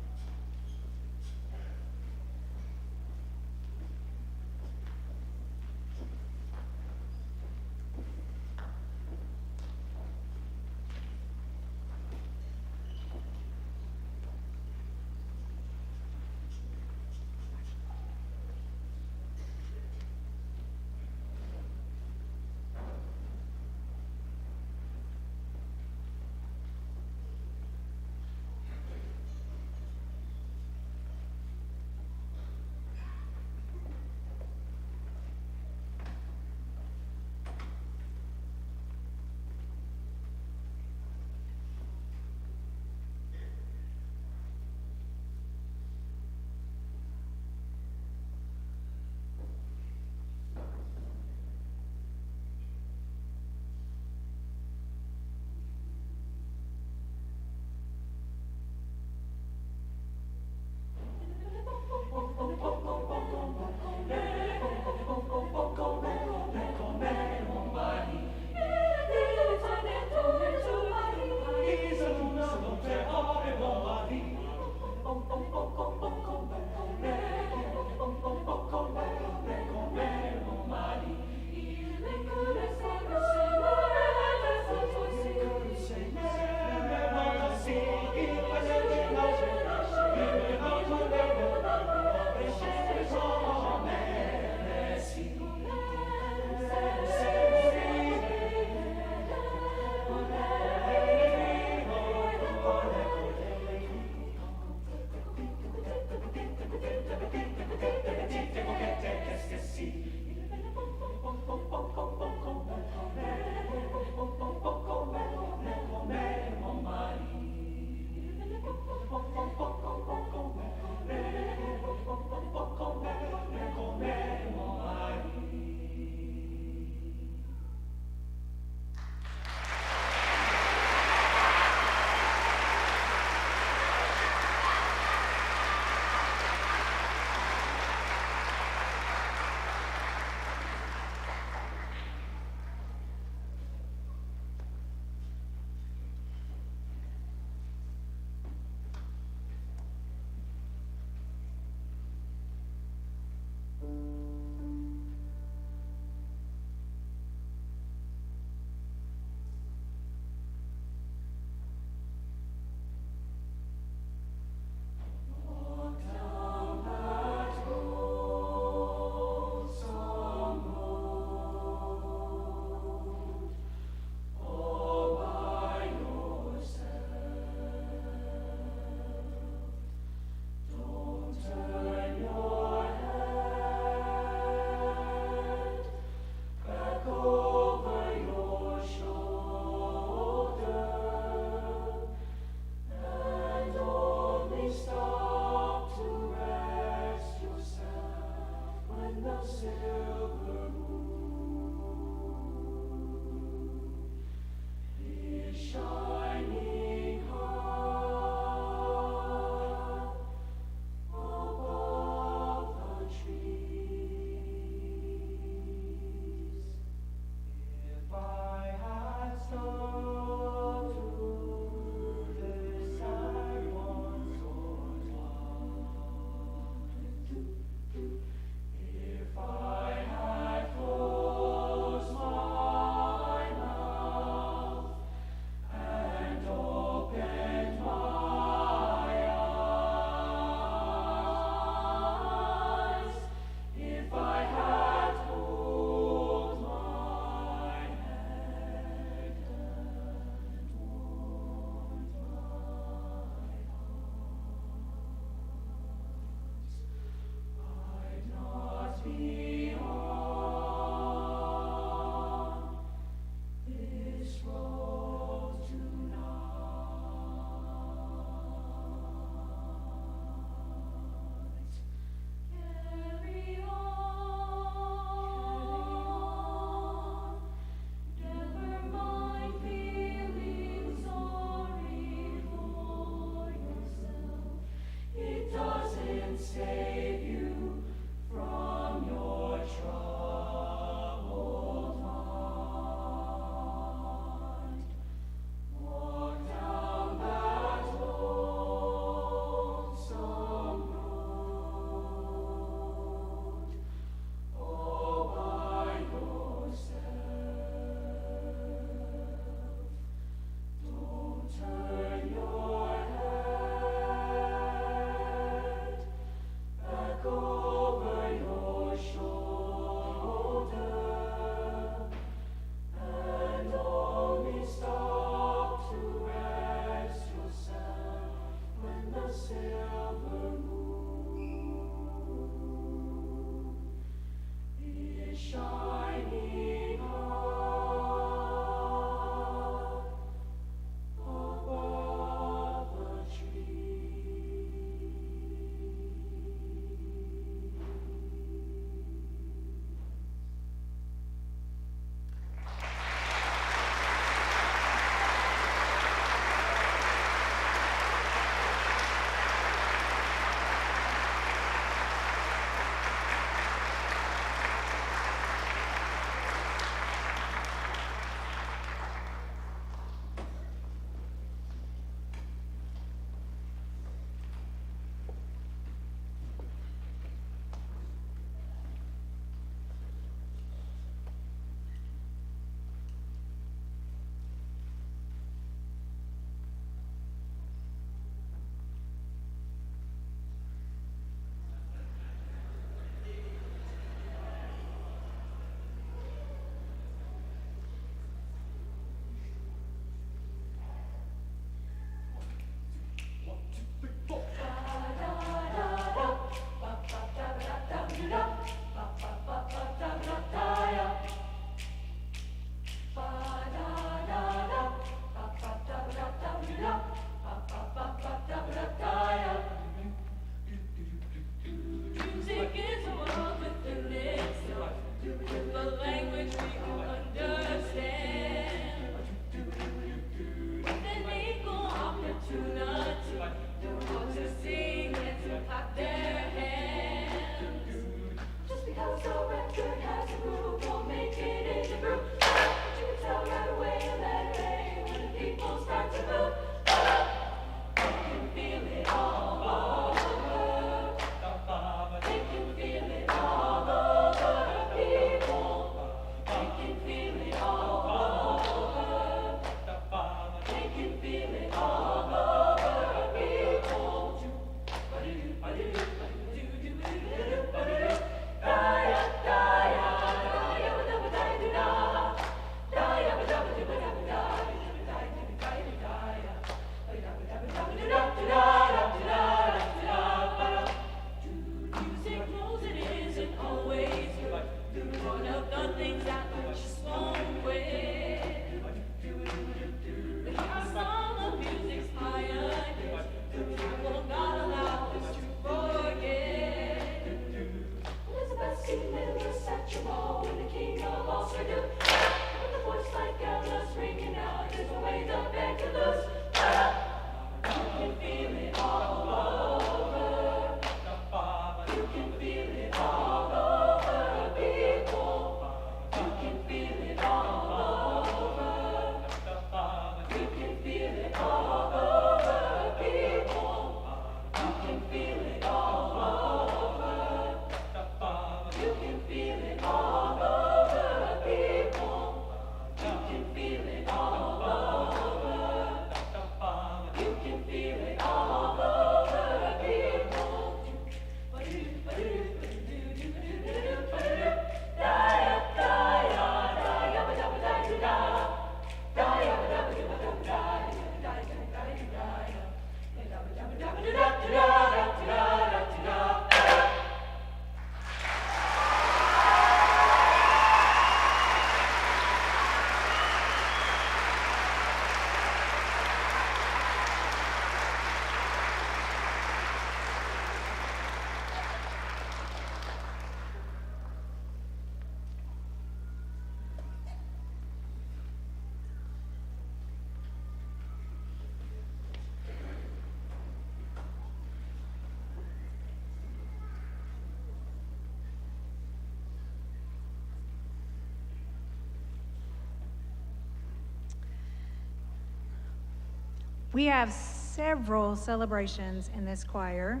We have several celebrations in this choir.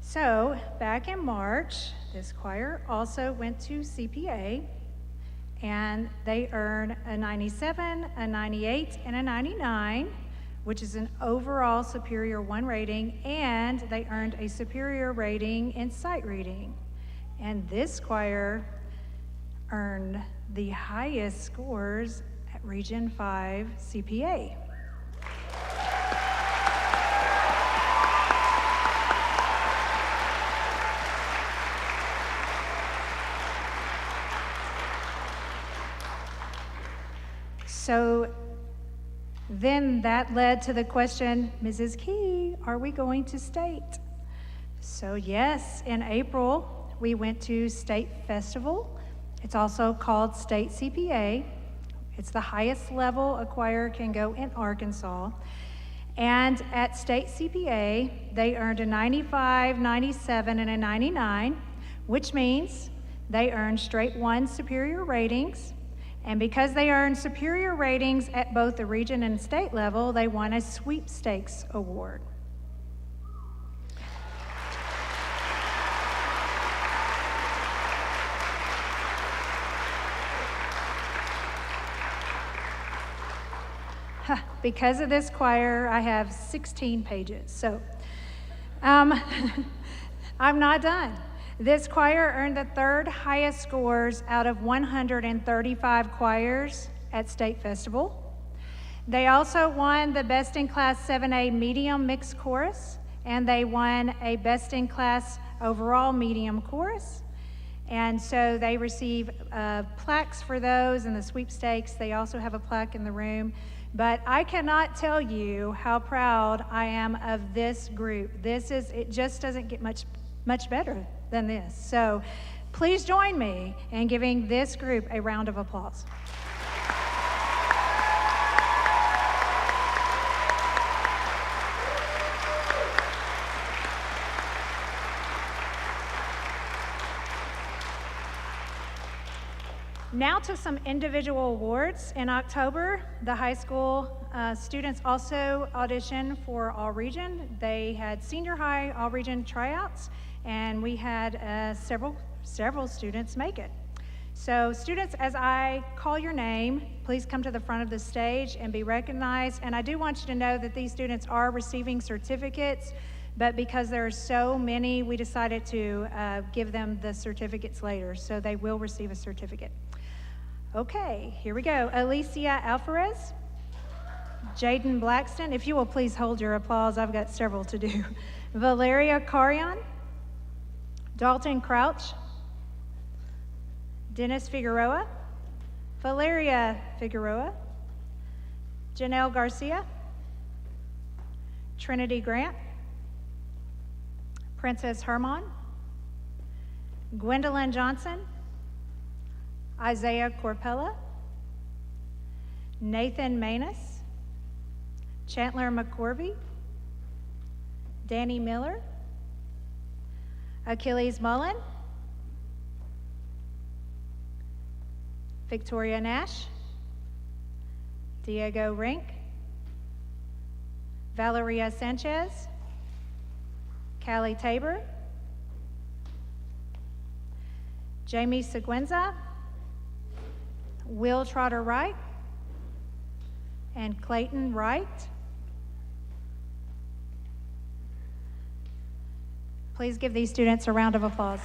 So back in March, this choir also went to CPA, and they earned a 97, a 98, and a 99, which is an overall Superior 1 rating, and they earned a Superior rating in sight reading. And this choir earned the highest scores at Region 5 CPA. So then that led to the question, Mrs. Key, are we going to state? So yes, in April, we went to State Festival. It's also called State CPA. It's the highest level a choir can go in Arkansas. And at State CPA, they earned a 95, 97, and a 99, which means they earned straight 1 superior ratings. And because they earned superior ratings at both the region and state level, they won a sweepstakes award. Because of this choir, I have 16 pages. So I'm not done. This choir earned the 3rd highest scores out of 135 choirs at State Festival. They also won the Best in Class 7A Medium Mixed Chorus, and they won a Best in Class Overall Medium Chorus. And so they receive plaques for those in the sweepstakes. They also have a plaque in the room. But I cannot tell you how proud I am of this group. It just doesn't get much better than this. So please join me in giving this group a round of applause. Now to some individual awards. In October, the high school students also auditioned for All Region. They had senior high All Region tryouts, and we had several students make it. So students, as I call your name, please come to the front of the stage and be recognized. And I do want you to know that these students are receiving certificates, but because there are so many, we decided to give them the certificates later, so they will receive a certificate. Okay, here we go. Alicia Alvarez, Jaden Blackston, if you will please hold your applause, I've got several to do. Valeria Carion, Dalton Crouch, Dennis Figueroa, Valeria Figueroa, Janelle Garcia, Trinity Grant, Princess Hermon, Gwendolyn Johnson, Isaiah Corpella, Nathan Manus, Chandler McCorvey, Danny Miller, Achilles Mullen, Victoria Nash, Diego Rink, Valeria Sanchez, Callie Tabor, Jamie Seguenza, Will Trotter Wright, and Clayton Wright. Please give these students a round of applause.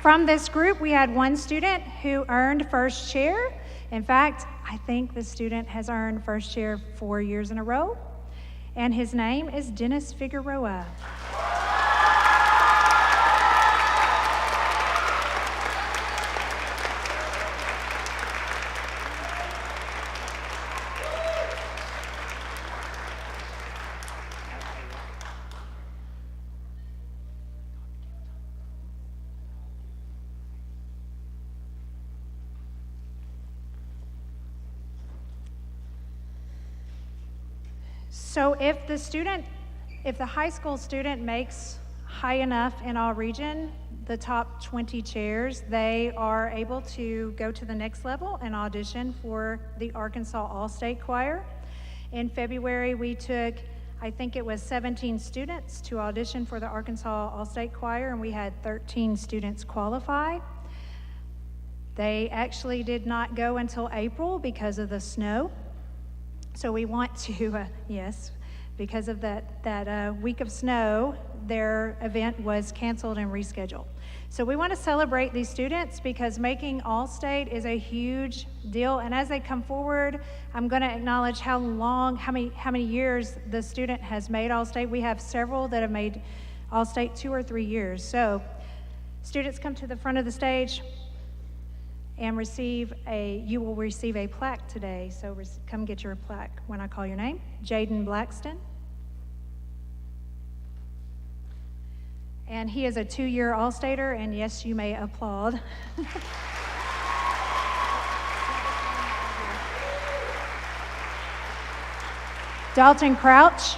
From this group, we had one student who earned first chair. In fact, I think the student has earned first chair 4 years in a row, and his name is Dennis Figueroa. So if the high school student makes high enough in all region, the top 20 chairs, they are able to go to the next level and audition for the Arkansas All-State Choir. In February, we took, I think it was 17 students to audition for the Arkansas All-State Choir, and we had 13 students qualify. They actually did not go until April because of the snow. So we want to, yes, because of that week of snow, their event was canceled and rescheduled. So we want to celebrate these students because making All-State is a huge deal. And as they come forward, I'm going to acknowledge how many years the student has made All-State. We have several that have made All-State 2 or 3 years. So students, come to the front of the stage and you will receive a plaque today. So come get your plaque when I call your name. Jaden Blackston. And he is a 2-year All-Stater, and yes, you may applaud. Dalton Crouch.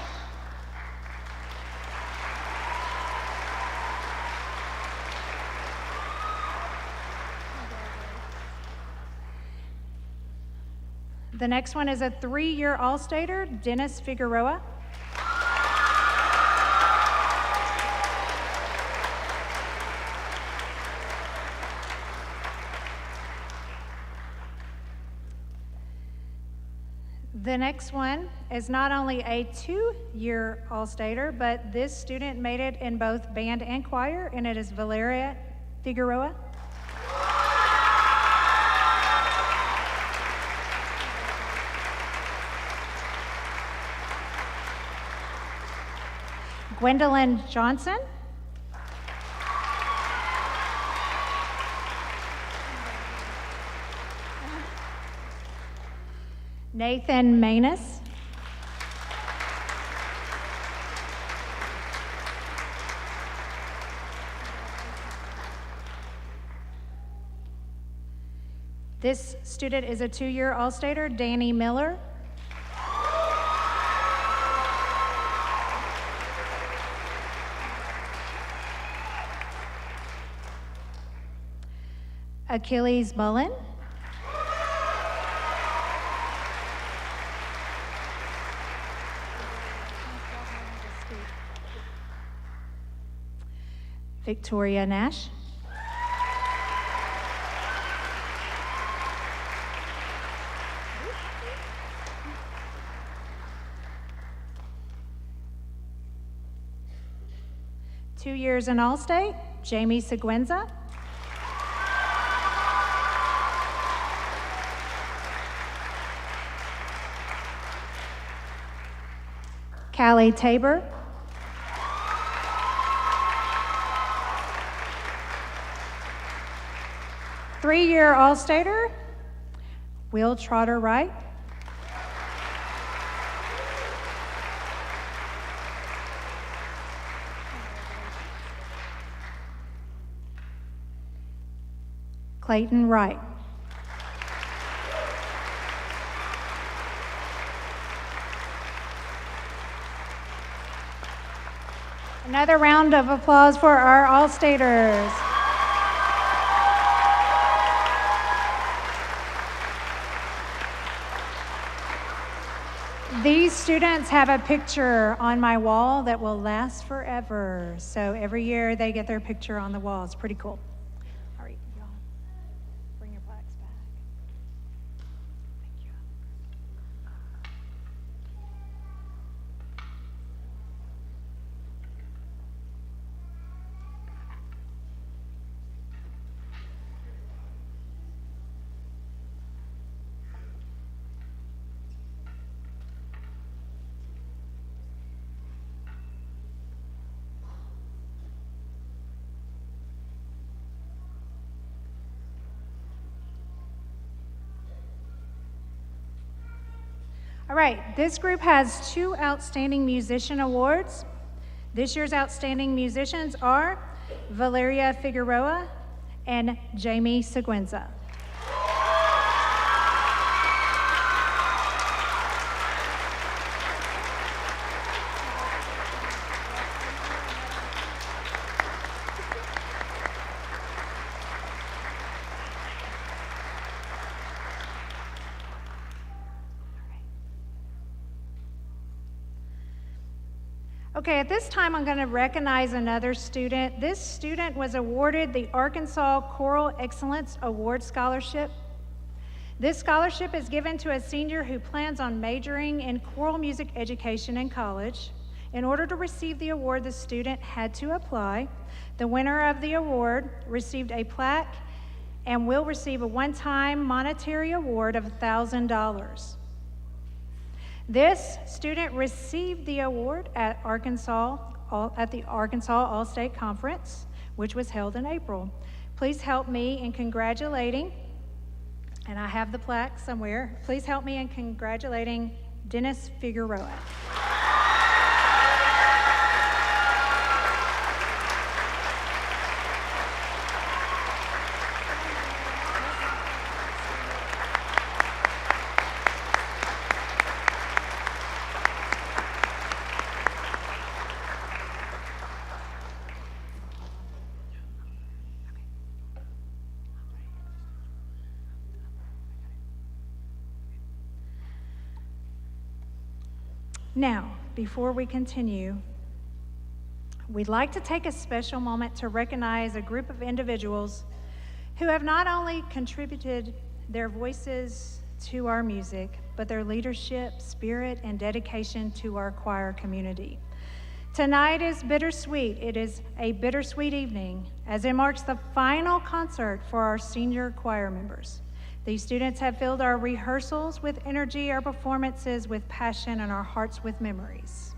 The next one is a 3-year All-Stater, Dennis Figueroa. The next one is not only a 2-year All-Stater, but this student made it in both band and choir, and it is Valeria Figueroa. Gwendolyn Johnson. Nathan Manus. This student is a 2-year All-Stater, Danny Miller. Achilles Mullen. Victoria Nash. Two years in All-State, Jamie Seguenza. Callie Tabor. Three-year All-Stater, Will Trotter Wright. Clayton Wright. Another round of applause for our All-Staters. These students have a picture on my wall that will last forever. So every year they get their picture on the wall. It's pretty cool. All right, y'all, bring your plaques back. Thank you. All right, this group has 2 Outstanding Musician Awards. This year's Outstanding Musicians are Valeria Figueroa and Jamie Seguenza. Okay, at this time, I'm going to recognize another student. This student was awarded the Arkansas Choral Excellence Award Scholarship. This scholarship is given to a senior who plans on majoring in choral music education in college. In order to receive the award, the student had to apply. The winner of the award received a plaque and will receive a one-time monetary award of $1,000. This student received the award at the Arkansas All-State Conference, which was held in April. Please help me in congratulating, and I have the plaque somewhere, please help me in congratulating Dennis Figueroa. Now, before we continue, we'd like to take a special moment to recognize a group of individuals who have not only contributed their voices to our music, but their leadership, spirit, and dedication to our choir community. Tonight is bittersweet. It is a bittersweet evening as it marks the final concert for our senior choir members. These students have filled our rehearsals with energy, our performances with passion, and our hearts with memories.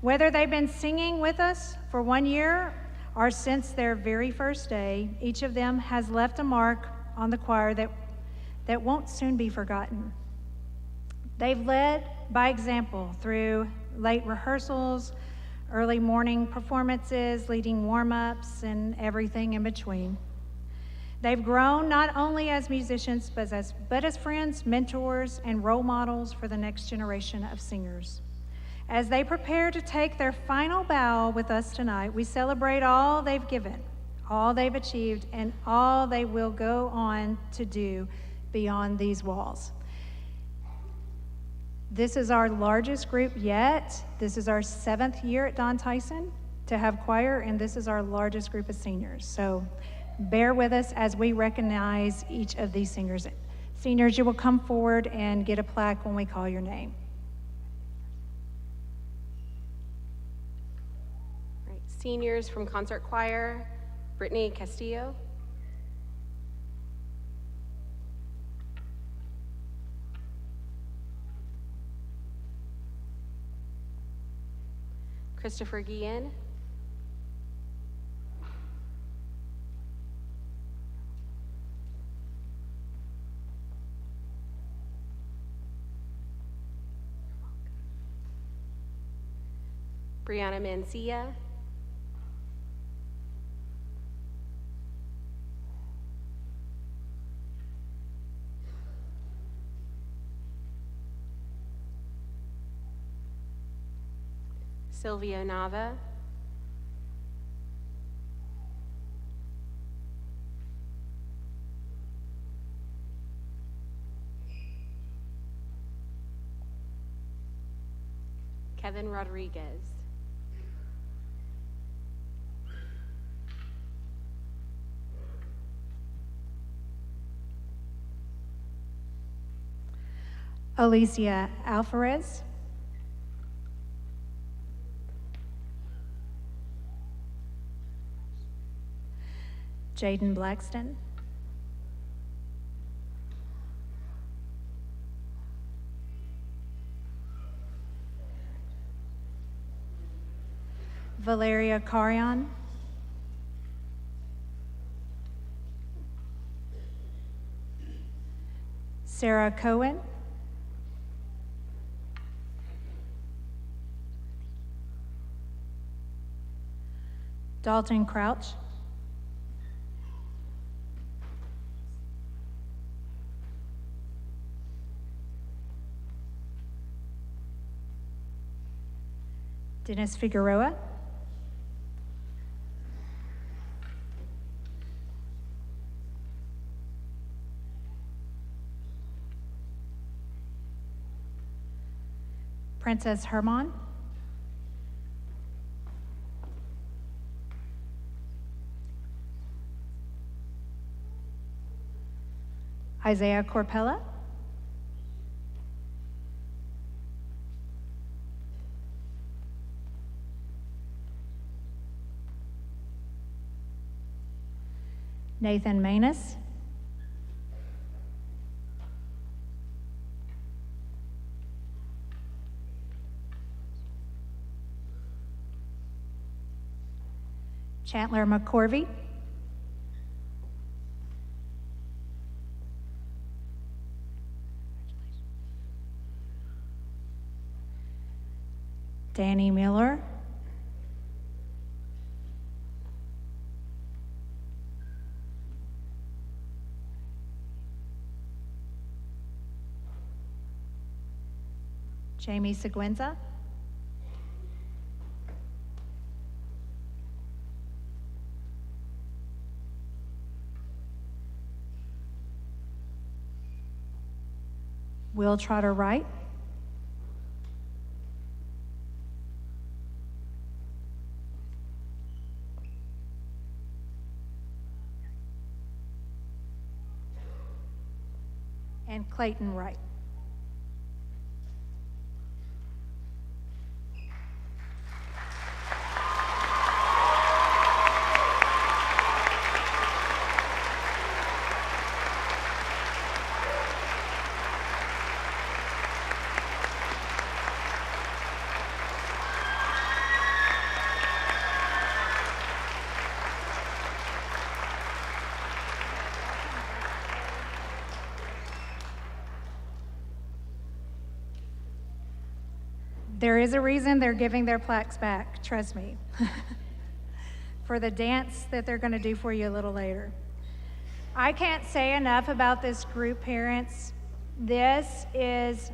Whether they've been singing with us for 1 year or since their very first day, each of them has left a mark on the choir that won't soon be forgotten. They've led by example through late rehearsals, early morning performances, leading warm-ups, and everything in between. They've grown not only as musicians, but as friends, mentors, and role models for the next generation of singers. As they prepare to take their final bow with us tonight, we celebrate all they've given, all they've achieved, and all they will go on to do beyond these walls. This is our largest group yet. This is our 7th year at Don Tyson to have choir, and this is our largest group of seniors. So bear with us as we recognize each of these singers. Seniors, you will come forward and get a plaque when we call your name. All right, seniors from concert choir, Brittany Castillo. Christopher Guillen. Brianna Mancia. Silvio Nava. Kevin Rodriguez. Alicia Alvarez. Jaden Blackston. Valeria Carion. Sarah Cohen. Dalton Crouch. Dennis Figueroa. Princess Herman. Isaiah Corpella, Nathan Manus, Chandler McCorvey, Danny Miller, Jamie Seguenza, Will Trotter Wright, and Clayton Wright. There is a reason they're giving their plaques back, trust me, for the dance that they're going to do for you a little later. I can't say enough about this group, parents. This is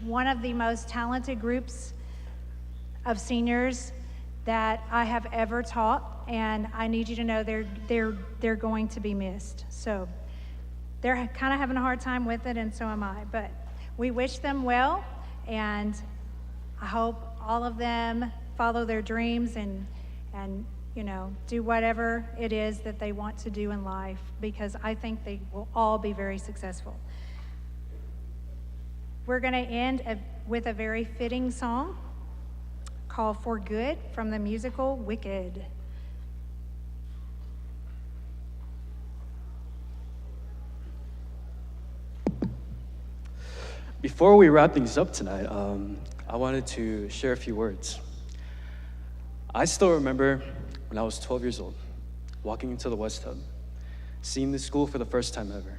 one of the most talented groups of seniors that I have ever taught, and I need you to know they're going to be missed. So they're kind of having a hard time with it, and so am I. But we wish them well, and I hope all of them follow their dreams and you know, do whatever it is that they want to do in life, because I think they will all be very successful. We're going to end with a very fitting song called For Good from the musical Wicked. Before we wrap things up tonight, I wanted to share a few words. I still remember when I was 12 years old, walking into the West Hub, seeing this school for the first time ever.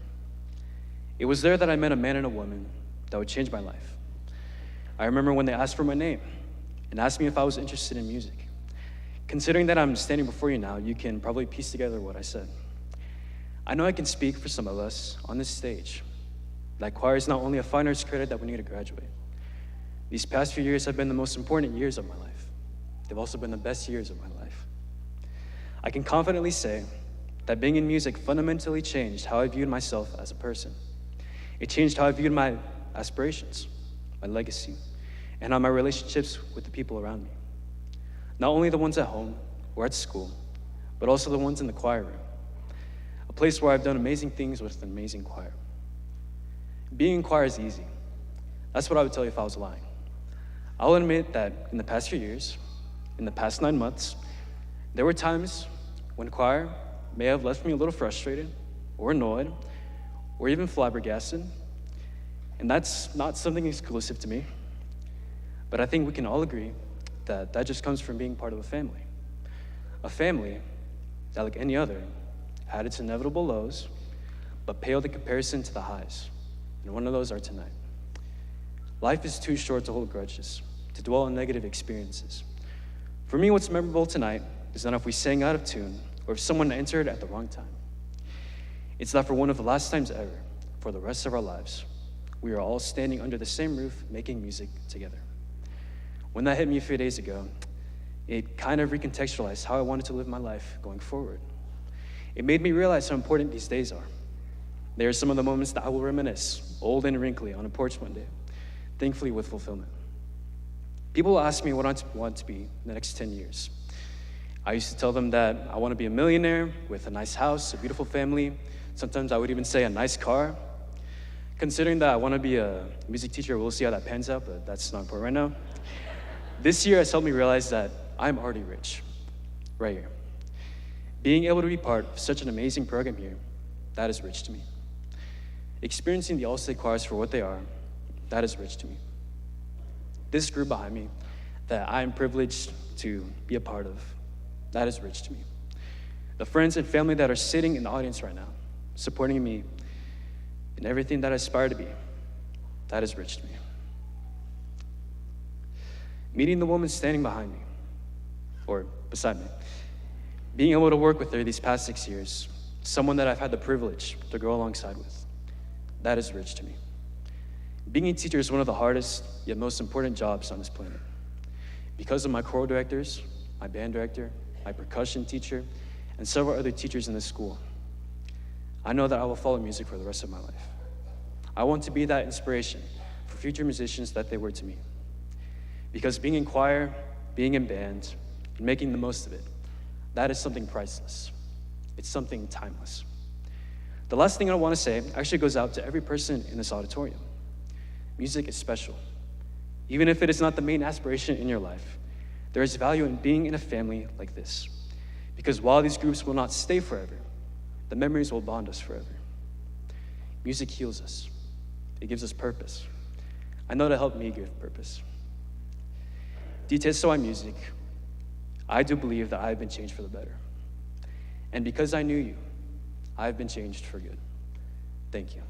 It was there that I met a man and a woman that would change my life. I remember when they asked for my name and asked me if I was interested in music. Considering that I'm standing before you now, you can probably piece together what I said. I know I can speak for some of us on this stage that choir is not only a fine arts credit that we need to graduate. These past few years have been the most important years of my life. They've also been the best years of my life. I can confidently say that being in music fundamentally changed how I viewed myself as a person. It changed how I viewed my aspirations, my legacy, and how my relationships with the people around me. Not only the ones at home or at school, but also the ones in the choir room, a place where I've done amazing things with an amazing choir. Being in choir is easy. That's what I would tell you if I was lying. I'll admit that in the past few years, in the past 9 months, there were times when choir may have left me a little frustrated or annoyed or even flabbergasted. And that's not something exclusive to me. But I think we can all agree that that just comes from being part of a family. A family that, like any other, had its inevitable lows, but paled in comparison to the highs. And one of those are tonight. Life is too short to hold grudges, to dwell on negative experiences. For me, what's memorable tonight is not if we sang out of tune or if someone entered at the wrong time. It's that for one of the last times ever, for the rest of our lives, we are all standing under the same roof making music together. When that hit me a few days ago, it kind of recontextualized how I wanted to live my life going forward. It made me realize how important these days are. They are some of the moments that I will reminisce, old and wrinkly, on a porch one day, thankfully with fulfillment. People will ask me what I want to be in the next 10 years. I used to tell them that I want to be a millionaire with a nice house, a beautiful family. Sometimes I would even say a nice car. Considering that I want to be a music teacher, we'll see how that pans out, but that's not important right now. This year has helped me realize that I'm already rich, right here. Being able to be part of such an amazing program here, that is rich to me. Experiencing the All-State choirs for what they are, that is rich to me. This group behind me that I am privileged to be a part of, that is rich to me. The friends and family that are sitting in the audience right now, supporting me in everything that I aspire to be, that is rich to me. Meeting the woman standing behind me, or beside me, being able to work with her these past 6 years, someone that I've had the privilege to grow alongside with, that is rich to me. Being a teacher is one of the hardest, yet most important jobs on this planet. Because of my choral directors, my band director, my percussion teacher, and several other teachers in this school, I know that I will follow music for the rest of my life. I want to be that inspiration for future musicians that they were to me. Because being in choir, being in band, and making the most of it, that is something priceless. It's something timeless. The last thing I want to say actually goes out to every person in this auditorium. Music is special. Even if it is not the main aspiration in your life, there is value in being in a family like this. Because while these groups will not stay forever, the memories will bond us forever. Music heals us. It gives us purpose. I know that helped me give purpose. DTSOI music, I do believe that I have been changed for the better. And because I knew you, I have been changed for good. Thank you.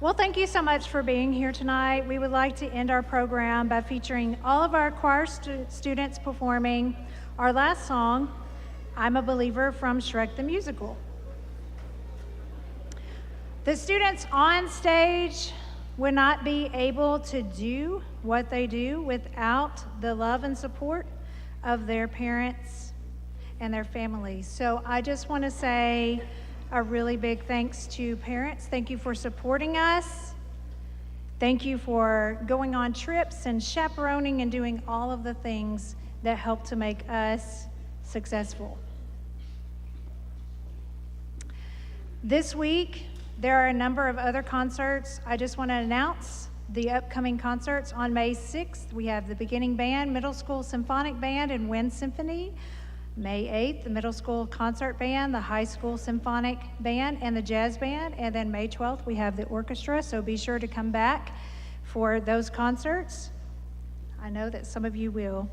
Well, thank you so much for being here tonight. We would like to end our program by featuring all of our choir students performing our last song, I'm a Believer from Shrek the Musical. The students on stage would not be able to do what they do without the love and support of their parents and their families. So I just want to say a really big thanks to parents. Thank you for supporting us. Thank you for going on trips and chaperoning and doing all of the things that help to make us successful. This week, there are a number of other concerts. I just want to announce the upcoming concerts. On May 6th, we have the Beginning Band, Middle School Symphonic Band, and Wind Symphony. May 8th, the Middle School Concert Band, the High School Symphonic Band, and the Jazz Band. And then May 12th, we have the orchestra, so be sure to come back for those concerts. I know that some of you will.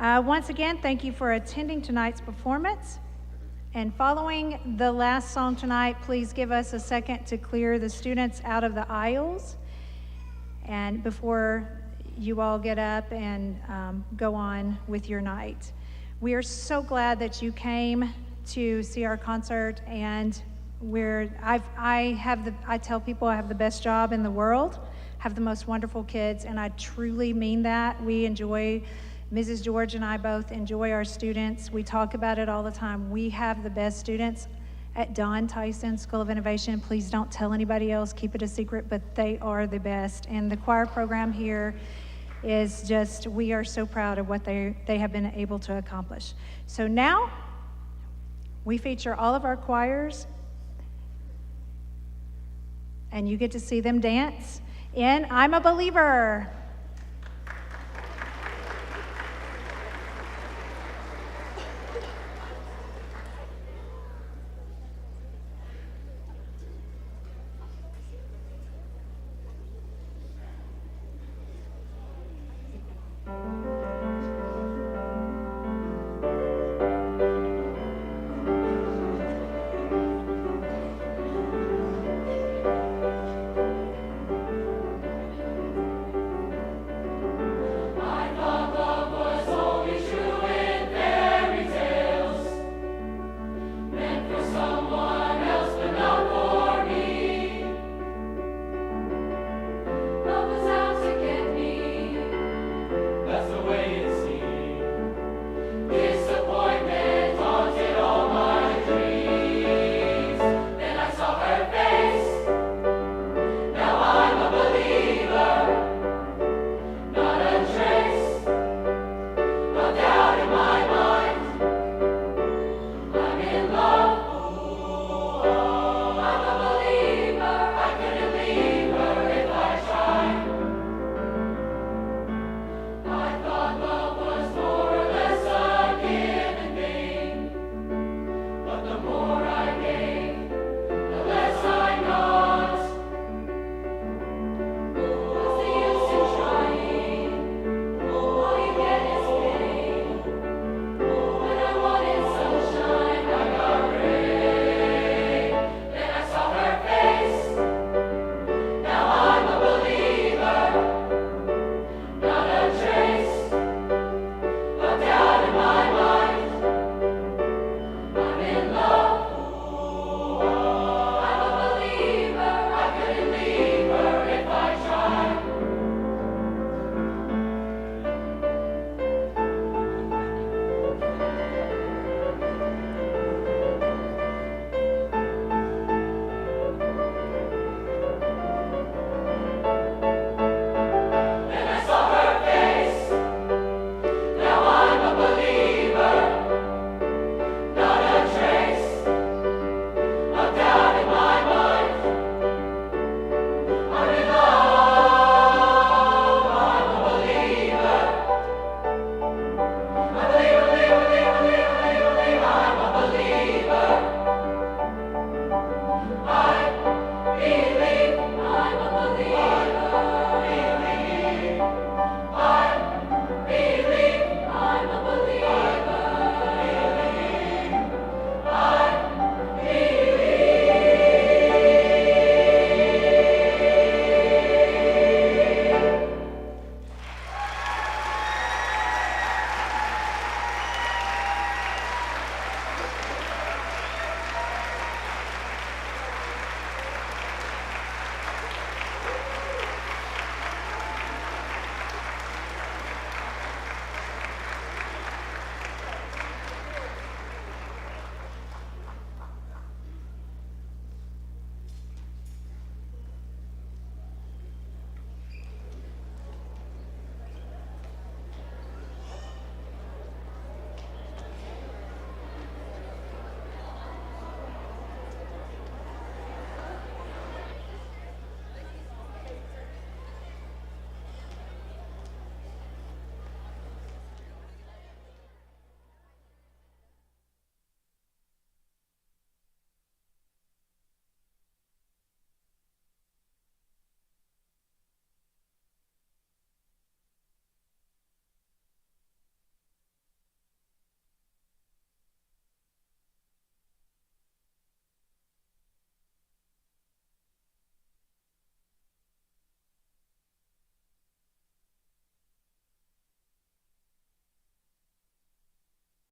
Once again, thank you for attending tonight's performance. And following the last song tonight, please give us a second to clear the students out of the aisles. And before you all get up and go on with your night. We are so glad that you came to see our concert, and I tell people I have the best job in the world, have the most wonderful kids, and I truly mean that. We enjoy, Mrs. George and I both enjoy our students. We talk about it all the time. We have the best students at Don Tyson School of Innovation. Please don't tell anybody else, keep it a secret, but they are the best. And the choir program here is just, we are so proud of what they have been able to accomplish. So now, we feature all of our choirs, and you get to see them dance in I'm a Believer.